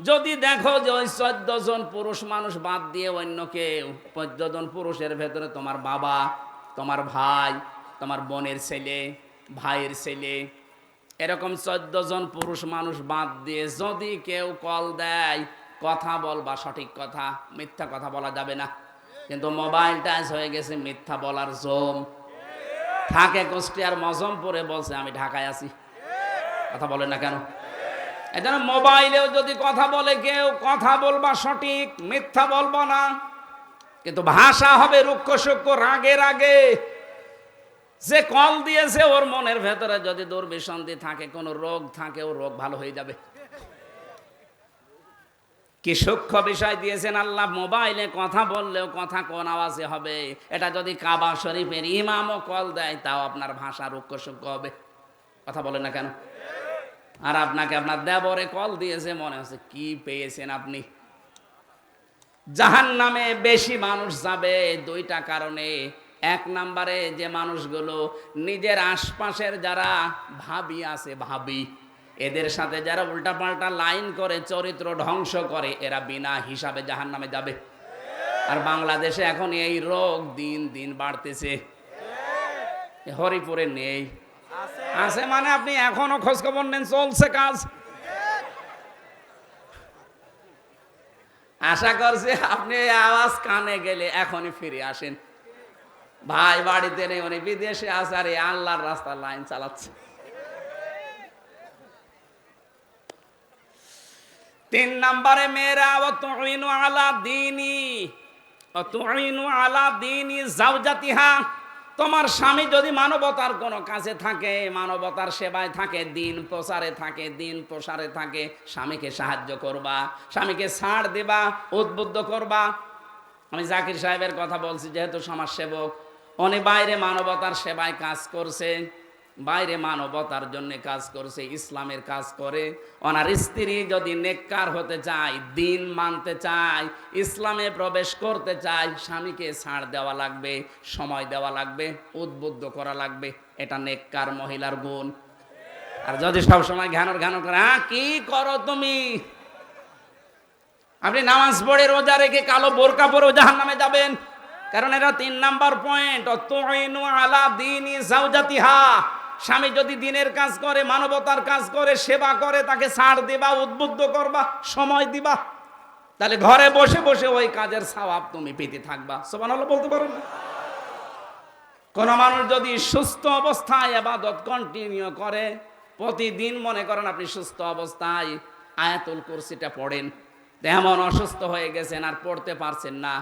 যদি দেখো যে ওই 14 জন পুরুষ মানুষ বাদ দিয়ে অন্য কেউ, 14 জন পুরুষের ভেতরে তোমার বাবা, তোমার ভাই, তোমার বোনের ছেলে, ভাইয়ের ছেলে, এরকম 14 জন পুরুষ মানুষ বাদ দিয়ে যদি কেউ কল দেয়, কথা বলবা সঠিক কথা, মিথ্যা কথা বলা যাবে না। কিন্তু মোবাইল টাচ হয়ে গেছে মিথ্যা বলার জোম। থাকে কুষ্টিয়ার মজমপুরে, বলছে আমি ঢাকায় আছি, কথা বলে না কেন? এজন্য মোবাইলেও যদি কথা বলে কেউ, কথা বলবা সঠিক, মিথ্যা বলবা না। কিন্তু ভাষা হবে রুক্ষ সূক্ষ্ম, রাগে রাগে। যে কল দিয়েছে ওর মনের ভেতরে যদি দুর্বিসন্ধি থাকে, কোনো রোগ থাকে, ও রোগ ভালো হয়ে যাবে। কি সূক্ষ্ম বিষয় দিয়েছেন আল্লাহ। মোবাইলে কথা বললেও কথা কোন আওয়াজে হবে, এটা যদি কাবা শরীফের ইমামও কল দেয়, তাও আপনার ভাষা রুক্ষ সূক্ষ্ম হবে, কথা বলে না কেন? আর আপনাকে আপনার দেবরে কল দিয়েছে, মনে হচ্ছে কি পেয়েছেন আপনি। জাহান্নামে বেশি মানুষ যাবে 2টা কারণে। 1 নম্বরে যে মানুষগুলো নিজের আশপাশের যারা ভাবি আছে, ভাবি, এদের সাথে যারা উল্টাপাল্টা লাইন করে, চরিত্র ধ্বংস করে, এরা বিনা হিসাবে জাহান্নামে যাবে। আর বাংলাদেশে এখন এই রোগ দিন দিন বাড়তেছে। হরিপুরে নেই, আছে মানে আপনি এখনো খোঁজ খবর নেন, চলছে কাজ। আশা করছি আপনি আওয়াজ কানে গেলে এখনই ফিরে আসেন। ভাই বাড়িতে নেই, উনি বিদেশে আছে, আর আল্লাহর রাস্তার লাইন চালাচ্ছে। 3 নম্বরে মেয়েরা, তুইনু আলা দীনি জাওজাতিহা, তোমার স্বামী যদি মানবতার কোনো কাজে থাকে, মানবতার সেবায় থাকে, দিন প্রচারে থাকে, দিন প্রসারে থাকে, স্বামীকে সাহায্য করবা, স্বামীকে ছাড় দিবা, উদ্বুদ্ধ করবা। আমি জাকির সাহেবের কথা বলছি, যেহেতু সমাজসেবক, উনি বাইরে মানবতার সেবায় কাজ করছে, বাইরে মানবতার জন্য কাজ করছে, ইসলামের কাজ করে। ওনার স্ত্রী যদি নেককার হতে চায়, দিন মানতে চায়, ইসলামে প্রবেশ করতে চায়, স্বামীকে ছাড় দেওয়া লাগবে, সময় দেওয়া লাগবে, উদ্বুদ্ধ করা লাগবে। এটা নেককার মহিলার গুণ। আর যদি সবসময় ঘ্যানর ঘ্যানর করে, কি করো তুমি, আপনি নামাজ পড়ে রোজা রেখে কালো বোরকা পরে জাহান্নামে যাবেন। কারণ এটা 3 নাম্বার পয়েন্ট, তুইনু আলা দীনি জাওজাতিহা। স্বামী যদি দিনের কাজ করে, মানবতার কাজ করে, সেবা করে, তাকে ছাড় দিবা, উদ্বুদ্ধ করবা, সময় দিবা, তাহলে ঘরে বসে বসে ওই কাজের সওয়াব তুমি পেতে থাকবা। সুবহানাল্লাহ বলতে পারেন? কোন মানুষ যদি সুস্থ অবস্থায় ইবাদত কন্টিনিউ করে, প্রতিদিন মনে করেন আপনি সুস্থ অবস্থায় আয়াতুল কুরসিটা পড়েন, তেমন অসুস্থ হয়ে গেছেন আর পড়তে পারছেন না,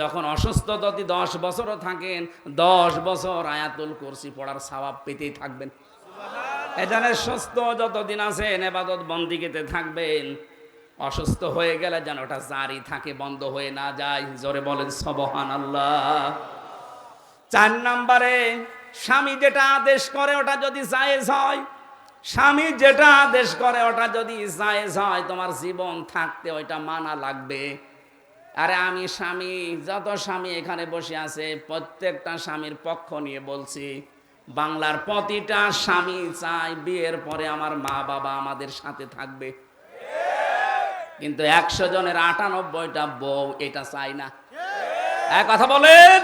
যখন অসুস্থ যদি 10 বছরও থাকেন, 10 বছর আয়াতুল কুরসি পড়ার সওয়াব পেতেই থাকবেন। এজন্য সুস্থ যতদিন আছেন ইবাদত বন্দেগীতে থাকবেন, অসুস্থ হয়ে গেলে যেন ওটা জারি থাকে, বন্ধ হয়ে না যায়। জোরে বলেন সুবহানাল্লাহ। 4 নম্বরে, স্বামী যেটা আদেশ করে ওটা যদি জায়েজ হয়, স্বামী যেটা আদেশ করে ওটা যদি জায়েজ হয়, তোমার জীবন থাকতে ওইটা মানা লাগবে। আরে আমি স্বামী, যত স্বামী এখানে বসে আছে প্রত্যেকটা স্বামীর পক্ষ নিয়ে বলছি, বাংলার প্রতিটা স্বামী চায় বিয়ের পরে আমার মা বাবা আমাদের সাথে থাকবে, কিন্তু 100 জনের 98টা বউ এটা চায় না। এক কথা বলেন।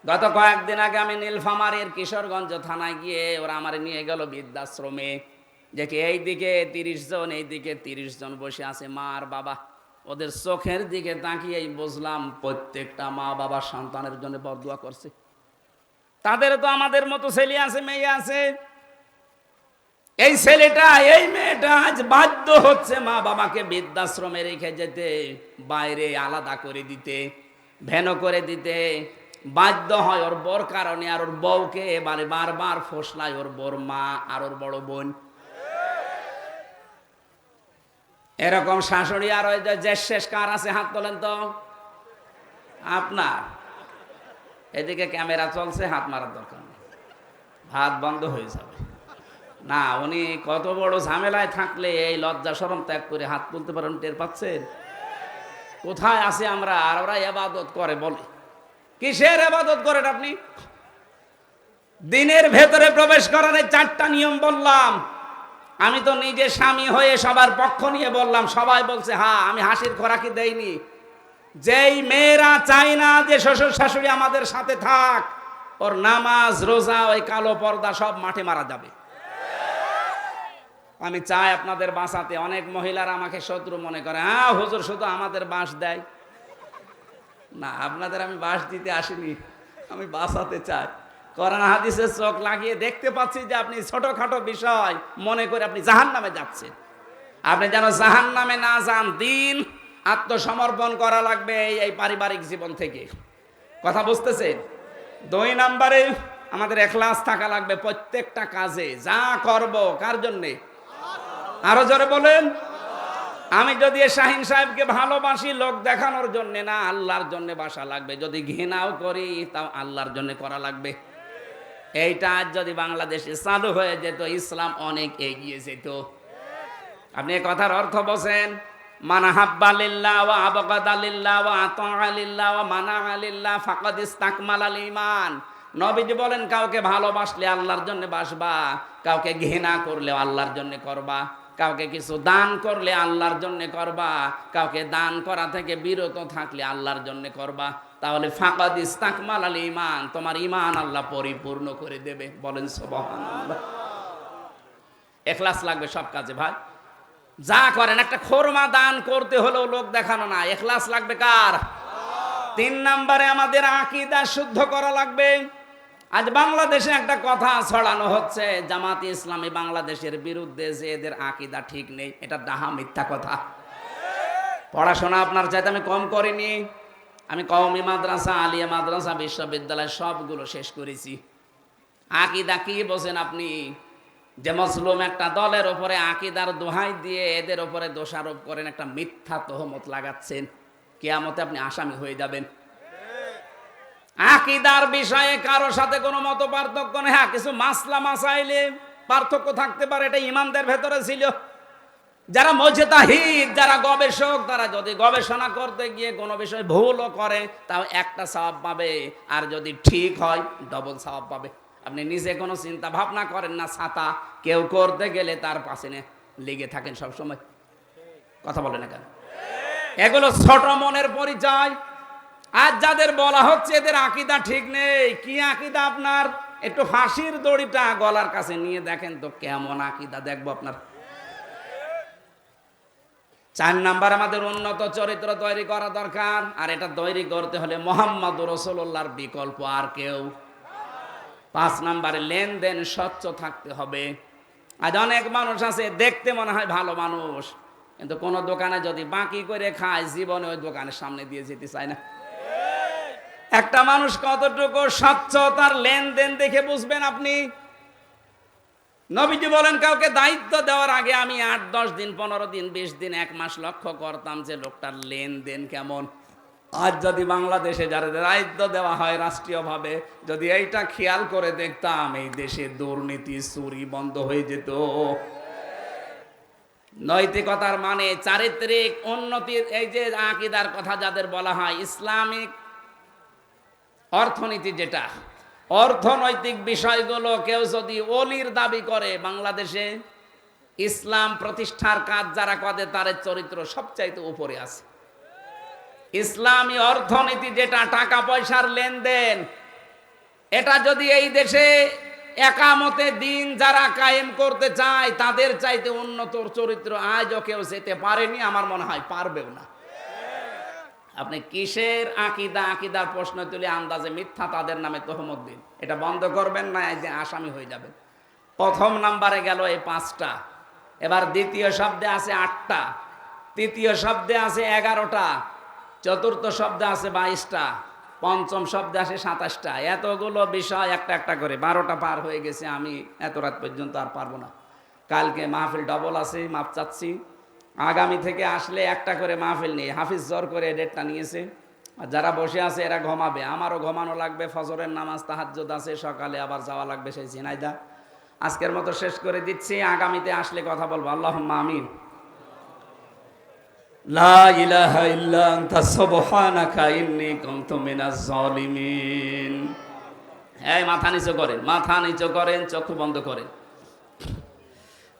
গত কয়েকদিন আগে আমি নীলফামারীর কিশোরগঞ্জ থানায় গিয়ে ওরা আমার নিয়ে গেল বৃদ্ধাশ্রমে, দেখি এইদিকে 30 জন, এইদিকে 30 জন বসে আছে মা আর বাবা। ওদের চোখের দিকে তাকিয়েই বুঝলাম প্রত্যেকটা মা বাবা সন্তানের জন্য বরদোয়া করছে। তাদের তো আমাদের মতো ছেলে আছে, মেয়ে আছে। এই ছেলেটা এই মেয়েটা আজ বাধ্য হচ্ছে মা বাবাকে বৃদ্ধাশ্রমে রেখে যেতে, বাইরে আলাদা করে দিতে, ভেনো করে দিতে বাধ্য হয় ওর বর কারণে। আর ওর বউকে এবারে বারবার ফসলায় ওর বর মা আর ওর বড় বোন। এরকম শাশুড়ি আর ওই যে শেষ কার আছে হাত তোলেন তো। আপনার এদিকে ক্যামেরা চলছে, হাত মারার দরকার নেই, হাত বন্ধ হয়ে যাবে না। উনি কত বড় ঝামেলায় থাকলে এই লজ্জা শরম ত্যাগ করে হাত তুলতে পারেন, টের পাচ্ছেন? কোথায় আছে আমরা? আর ওরা ইবাদত করে বলে। কিসের ইবাদত করেন আপনি? দিনের ভেতরে প্রবেশ করার 4টা নিয়ম বললাম। আমি তো নিজে স্বামী হয়ে সবার পক্ষ নিয়ে বললাম, সবাই বলছে হ্যাঁ। আমি হাসির খোরাকি দেইনি। যেই মেয়েরা চায় না যে শ্বশুর শাশুড়ি আমাদের সাথে থাক, ওর নামাজ রোজা ওই কালো পর্দা সব মাঠে মারা যাবে। আমি চাই আপনাদের বাঁচাতে। অনেক মহিলারা আমাকে শত্রু মনে করে, হ্যাঁ হুজুর শুধু আমাদের বাঁশ দেয় না। আপনাদের আমি বাঁশ দিতে আসিনি, আমি বাঁচাতে চাই। কোরআন হাদিসের চোখ লাগিয়ে দেখতে পাচ্ছি যে আপনি ছোটখাটো বিষয় মনে করে আপনি জাহান্নামে যাচ্ছেন। আপনি যেন জাহান্নামে না যান, দিন আত্মসমর্পণ করা লাগবে এই পারিবারিক জীবন থেকে। কথা বুঝতেছেন? 2 নম্বরে আমাদের ইখলাস থাকা লাগবে প্রত্যেকটা কাজে। যা করব কার জন্যে? আরো জোরে বলেন। আমি যদি শাহিন সাহেবকে ভালোবাসি লোক দেখানোর জন্য না, আল্লাহর জন্য বাসা লাগবে। যদি ঘৃণাও করি তাও আল্লাহর জন্য করা লাগবে। এইটা আজ যদি বাংলাদেশে চালু হয়ে যেত, ইসলাম অনেক এগিয়ে যেত। আপনি এই কথার অর্থ বোঝেন? মানা হাব্বা লিল্লাহ ওয়া আবগাদা লিল্লাহ ওয়া আতাআ লিল্লাহ ওয়া মানা লিল্লাহ ফাকাদ ইসতাকমালাল ঈমান। নবীজি বলেন, কাউকে ভালোবাসলে আল্লাহর জন্য বাসবা, কাউকে ঘৃণা করলে আল্লাহর জন্য করবা, কাউকে কিছু দান করলে আল্লাহর জন্য করবা, কাউকে দান করা থেকে বিরত থাকলে আল্লাহর জন্য করবা। তাহলে ফাকাদ ইসতাকমালাল ঈমান, তোমার ঈমান আল্লাহ পরিপূর্ণ করে দেবে। বলেন সুবহানাল্লাহ। ইখলাস লাগবে সব কাজে ভাই। যা করেন, একটা খোরমা দান করতে হলেও লোক দেখানো না, ইখলাস লাগবে কার? 3 নম্বরে আমাদের আকীদা শুদ্ধ করা লাগবে। আজ বাংলাদেশে একটা কথা ছড়ানো হচ্ছে, জামাতে ইসলামী বাংলাদেশের বিরুদ্ধে, যে এদের আকীদা ঠিক নেই। এটা ডাহা মিথ্যা কথা। পড়াশোনা আপনার চাইতে আমি কম করিনি। আমি কওমি মাদ্রাসা, আলিয়া মাদ্রাসা, বিশ্ববিদ্যালয় সবগুলো শেষ করেছি। আকীদা কি বোঝেন আপনি? যে মজলুম একটা দলের ওপরে আকীদার দোহাই দিয়ে এদের ওপরে দোষারোপ করেন, একটা মিথ্যা তহমত লাগাচ্ছেন, কিয়ামতে আপনি আসামি হয়ে যাবেন। আকীদার বিষয়ে কারোর সাথে কোনো মত পার্থক্য নেই। হ্যাঁ, কিছু মাসলা মাসাইলে পার্থক্য থাকতে পারে, এটা ইমামদের ভেতরে ছিল। যারা মুজতাহিদ, যারা গবেষক, তারা যদি গবেষণা করতে গিয়ে কোনো বিষয় ভুলও করে তাও একটা সওয়াব পাবে, আর যদি ঠিক হয় ডবল সওয়াব পাবে। আপনি নিজে কোনো চিন্তা ভাবনা করেন না, ছাতা কেউ করতে গেলে তার পাশে লেগে থাকেন সব সময়। কথা বলে না কেন? এগুলো ছোট মনের পরিচয়। আজ যাদের বলা হচ্ছে এদের আকীদা ঠিক নেই, কি আকীদা আপনার? একটু ফাঁসির দড়িটা গলার কাছে নিয়ে দেখেন তো কেমন আকীদা, দেখবো আপনার। 4 নাম্বার, আমাদের উন্নত চরিত্র তৈরি করা দরকার। আর এটা তৈরি করতে হলে মুহাম্মদুর রাসূলুল্লাহর বিকল্প আর কেউ। 5 নাম্বারে লেনদেন স্বচ্ছ থাকতে হবে। আজ অনেক মানুষ আছে দেখতে মনে হয় ভালো মানুষ, কিন্তু কোন দোকানে যদি বাকি করে খায় জীবনে ওই দোকানের সামনে দিয়ে যেতে চায় না। একটা মানুষ কতটুকু স্বচ্ছ তার লেনদেন দেখে বুঝবেন আপনি। নবীজি বলেন, কাউকে দায়িত্ব দেওয়ার আগে আমি 8-10 দিন, 15 দিন, 20 দিন, 1 মাস লক্ষ্য করতাম যে লোকটার লেনদেন কেমন। আজ যদি বাংলাদেশে যারা দায়িত্ব দেওয়া হয় রাষ্ট্রীয়ভাবে, যদি এইটা খেয়াল করে দেখতাম, এই দেশে দুর্নীতি চুরি বন্ধ হয়ে যেত। নৈতিকতার মানে চারিত্রিক উন্নতির, এই যে আকীদার কথা যাদের বলা হয়, ইসলামিক অর্থনীতি, যেটা অর্থনৈতিক বিষয়গুলো কেউ যদি অলির দাবি করে, বাংলাদেশে ইসলাম প্রতিষ্ঠার কাজ যারা করে তার চরিত্র সবচাইতে উপরে আছে। ইসলামী অর্থনীতি যেটা টাকা পয়সার লেনদেন, এটা যদি এই দেশে একামতে দিন যারা কায়েম করতে চায় তাদের চাইতে উন্নত চরিত্র আজও কেউ যেতে পারেনি, আমার মনে হয় পারবেও না। আপনি কিসের আকিদার প্রশ্ন তুলে আন্দাজে মিথ্যা তাদের নামে তহমত দিন, এটা বন্ধ করবেন না, এই যে আসামি হয়ে যাবেন। প্রথম নাম্বারে গেল এই 5টা, এবার দ্বিতীয় শব্দে আছে 8টা, তৃতীয় শব্দে আছে 11টা, চতুর্থ শব্দে আছে 22টা, পঞ্চম শব্দে আছে 27টা। এতগুলো বিষয় একটা একটা করে 12টা পার হয়ে গেছে। আমি এত রাত পর্যন্ত আর পারবো না। কালকে মাহফিল ডবল আছে, মাপ চাচ্ছি। আগামী থেকে আসলে একটা করে মাহফিল নেই। হাফিজ জোর করে ডেটটা নিয়েছে, আর যারা বসে আছে এরা ঘুমাবে, আমারও ঘুমানো লাগবে। ফজরের নামাজ তাহাজ্জুদ আছে, সকালে আবার যাওয়া লাগবে সেই ঝিনাইদা। আজকের মতো শেষ করে দিচ্ছি, আগামীতে আসলে কথা বলবো। আল্লাহুম্মা আমিন। লা ইলাহা ইল্লা আনতা সুবহানাকা ইন্নী কুনতু মিনাজ জালিমিন। এই মাথা নিচু করেন, মাথা নিচু করেন, চক্ষু বন্ধ করেন।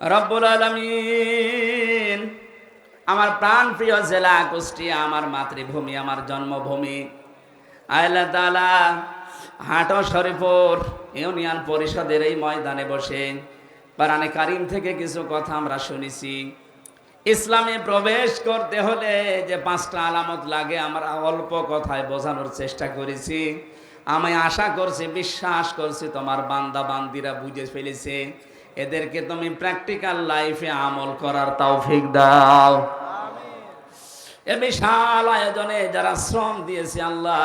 রব্বুল আলামিন, আমার প্রাণ প্রিয় জেলা কুষ্টিয়া, আমার মাতৃভূমি, আমার জন্মভূমি, আল্লাহ তাআলা হাটো শরীফপুর ইউনিয়ন পরিষদের এই ময়দানে বসে কোরআনে কারীম থেকে কিছু কথা আমরা শুনেছি। ইসলামে প্রবেশ করতে হলে যে 5টা আলামত লাগে, আমরা অল্প কথায় বোঝানোর চেষ্টা করেছি। আমি আশা করছি, বিশ্বাস করছি তোমার বান্দা বান্দিরা বুঝে ফেলেছে। এদেরকে তুমি প্র্যাকটিক্যাল লাইফে আমল করার তৌফিক দাও। এ বিশাল আয়োজনে যারা শ্রম দিয়েছে, আল্লাহ,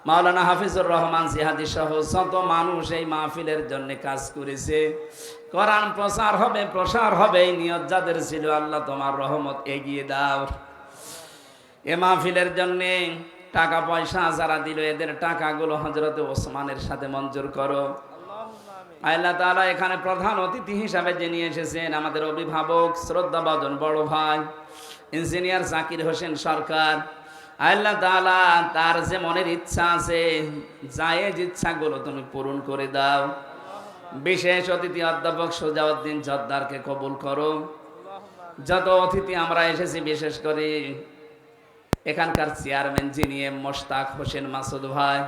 মাওলানা হাফিজুর রহমান জিহাদি সহ শত মানুষ এই মাহফিলের জন্য কাজ করেছে। কোরআন প্রচার হবে, প্রসার হবে, এই নিয়ত যাদের ছিল, আল্লাহ তোমার রহমত এগিয়ে দাও। এ মাহফিলের জন্য টাকা পয়সা যারা দিল, এদের টাকাগুলো হযরতে ওসমানের সাথে মঞ্জুর করো। আল্লাহ তাআলা এখানে প্রধান অতিথি হিসাবে যিনি এসেছেন, আমাদের অভিভাবক শ্রদ্ধাভাজন বড় ভাই ইঞ্জিনিয়ার জাকির হোসেন সরকার, আল্লাহ তাআলা তার যে মনের ইচ্ছা আছে, জায়েজ ইচ্ছাগুলো তুমি পূরণ করে দাও। বিশেষ অতিথি অধ্যাপক সুজাউদ্দিন জদ্দারকে কবুল করো। যত অতিথি আমরা এসেছি, বিশেষ করে এখানকার চেয়ারম্যান যিনি মোশতাক হোসেন মাসুদ ভাই,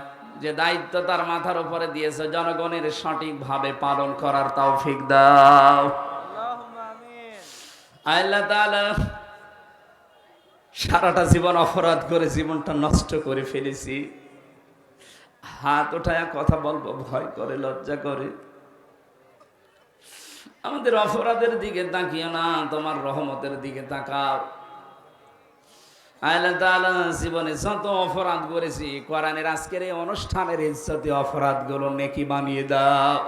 যে দায়িত্ব তার মাথার উপরে দিয়েছে, জনগণের সঠিকভাবে পালন করার তৌফিক দাও। আল্লাহ তাআলা, সারাটা জীবন অপরাধ করে জীবনটা নষ্ট করে ফেলেছি। হাত উঠায়া কথা বলবো ভয় করে, লজ্জা করে। আমাদের অপরাধের দিকে তাকিও না, তোমার রহমতের দিকে তাকাও। আল্লাহ তাআলা, জীবনে যত অপরাধ করেছি, কোরআনের আজকের এই অনুষ্ঠানের ইজ্জতে অপরাধগুলো নেকি বানিয়ে দাও।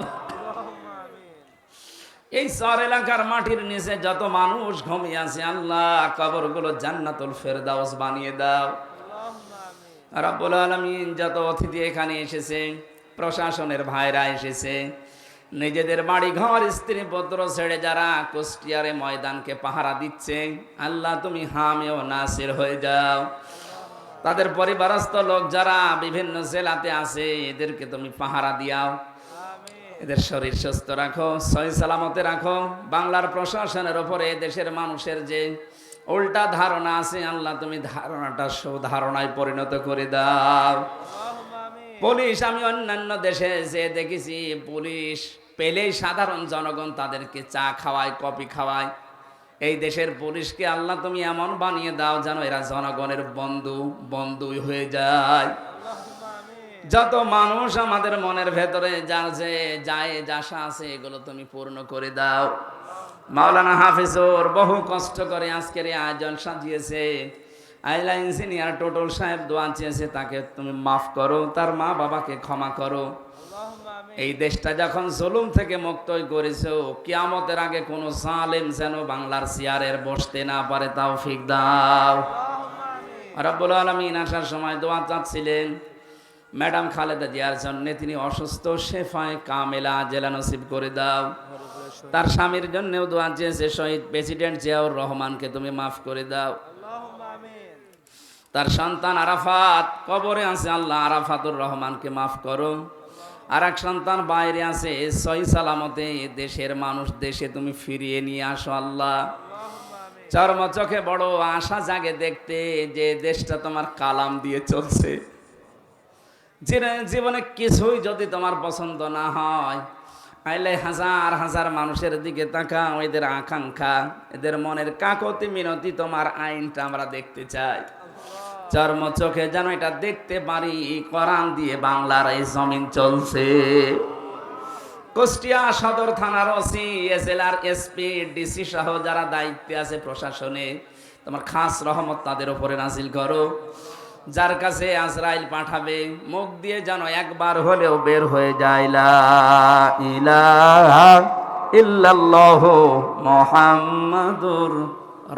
এই শহর এলাকার মাটির নিচে যত মানুষ ঘুমিয়ে আছে, আল্লাহ, কবরগুলো জান্নাতুল ফেরদাউস বানিয়ে দাও। রব্বুল আলামিন, যত অতিথি এখানে এসেছে, প্রশাসনের ভাইরা এসেছে, নিজেদের বাড়ি ঘর স্ত্রী পুত্র ছেড়ে যারা কুষ্টিয়ারে ময়দানকে পাহারা দিচ্ছে, আল্লাহ তুমি হামিও নাসির হয়ে যাও। তাদের পরিবারস্থ লোক যারা বিভিন্ন জেলাতে আছে, এদেরকে তুমি পাহারা দিয়াও। এদের শরীর সুস্থ রাখো, সহি সালামতে রাখো। বাংলার প্রশাসনের ওপরে দেশের মানুষের যে উল্টা ধারণা আছে, আল্লাহ তুমি ধারণাটা সুধারণায় পরিণত করে দাও। পুলিশ, আমি অন্যান্য দেশে যে দেখেছি, পুলিশ পেলেই সাধারণ জনগণ তাদেরকে চা খাওয়ায়, কফি খাওয়ায়। এই দেশের পুলিশকে আল্লাহ তুমি এমন বানিয়ে দাও যেন এরা জনগণের বন্ধুই হয়ে যায়। যত মানুষ আমাদের মনের ভেতরে যার যে আশা আছে, এগুলো তুমি পূর্ণ করে দাও। মাওলানা হাফিজুর বহু কষ্ট করে আজকের এই আয়োজন সাজিয়েছে। আইলা ইঞ্জিনিয়ার টোটল সাহেব দোয়া চেয়েছে, তাকে তুমি মাফ করো, তার মা বাবাকে ক্ষমা করো। এই দেশটা যখন জুলুম থেকে মুক্ত করেছো, কিয়ামতের আগে কোনো জালেম যেন বাংলার চেয়ারের বসতে না পারে, তৌফিক দাও। রব্বুল আলামিন আসার সময় দোয়া চাচ্ছিলেন ম্যাডাম খালেদা জিয়ার জন্য, তিনি অসুস্থ, শেফায়ে কামেলা জেলা নসিব করে দাও। তার স্বামীর জন্যও দোয়া চেয়েছে, শহীদ প্রেসিডেন্ট জিয়াউর রহমানকে তুমি মাফ করে দাও। তার সন্তান আরাফাত কবরে আছে, আল্লাহ আরাফাতুর রহমানকে মাফ করো। আর এক সন্তান বাইরে আছে, সহি সালামতে দেশের মানুষ দেশে তুমি ফিরিয়ে নিয়ে আসো আল্লাহ। চর্ম চোখে বড় আশা জাগে দেখতে যে দেশটা তোমার কালাম দিয়ে চলছে। জীবনে কিছুই যদি তোমার পছন্দ না হয়, আইলে হাজার হাজার মানুষের দিকে তাকাও, এদের আকাঙ্ক্ষা, এদের মনের কাকতি মিনতি, তোমার আইনটা আমরা দেখতে চাই। চর্ম চোখে যেন এটা দেখতে পারি, কোরআন দিয়ে বাংলার এই জমিন চলছে। কুষ্টিয়া সদর থানার ওসি, জেলার এসপি, ডিসি সহ যারা দায়িত্বে আছে প্রশাসনে, তোমার খাস রহমত তাদের উপরে নাজিল করো। যার কাছে আজরাইল পাঠাবে, মুখ দিয়ে যেন একবার হলেও বের হয়ে যায় লা ইলাহা ইল্লাল্লাহু মুহাম্মাদুর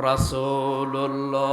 রাসূলুল্লাহ।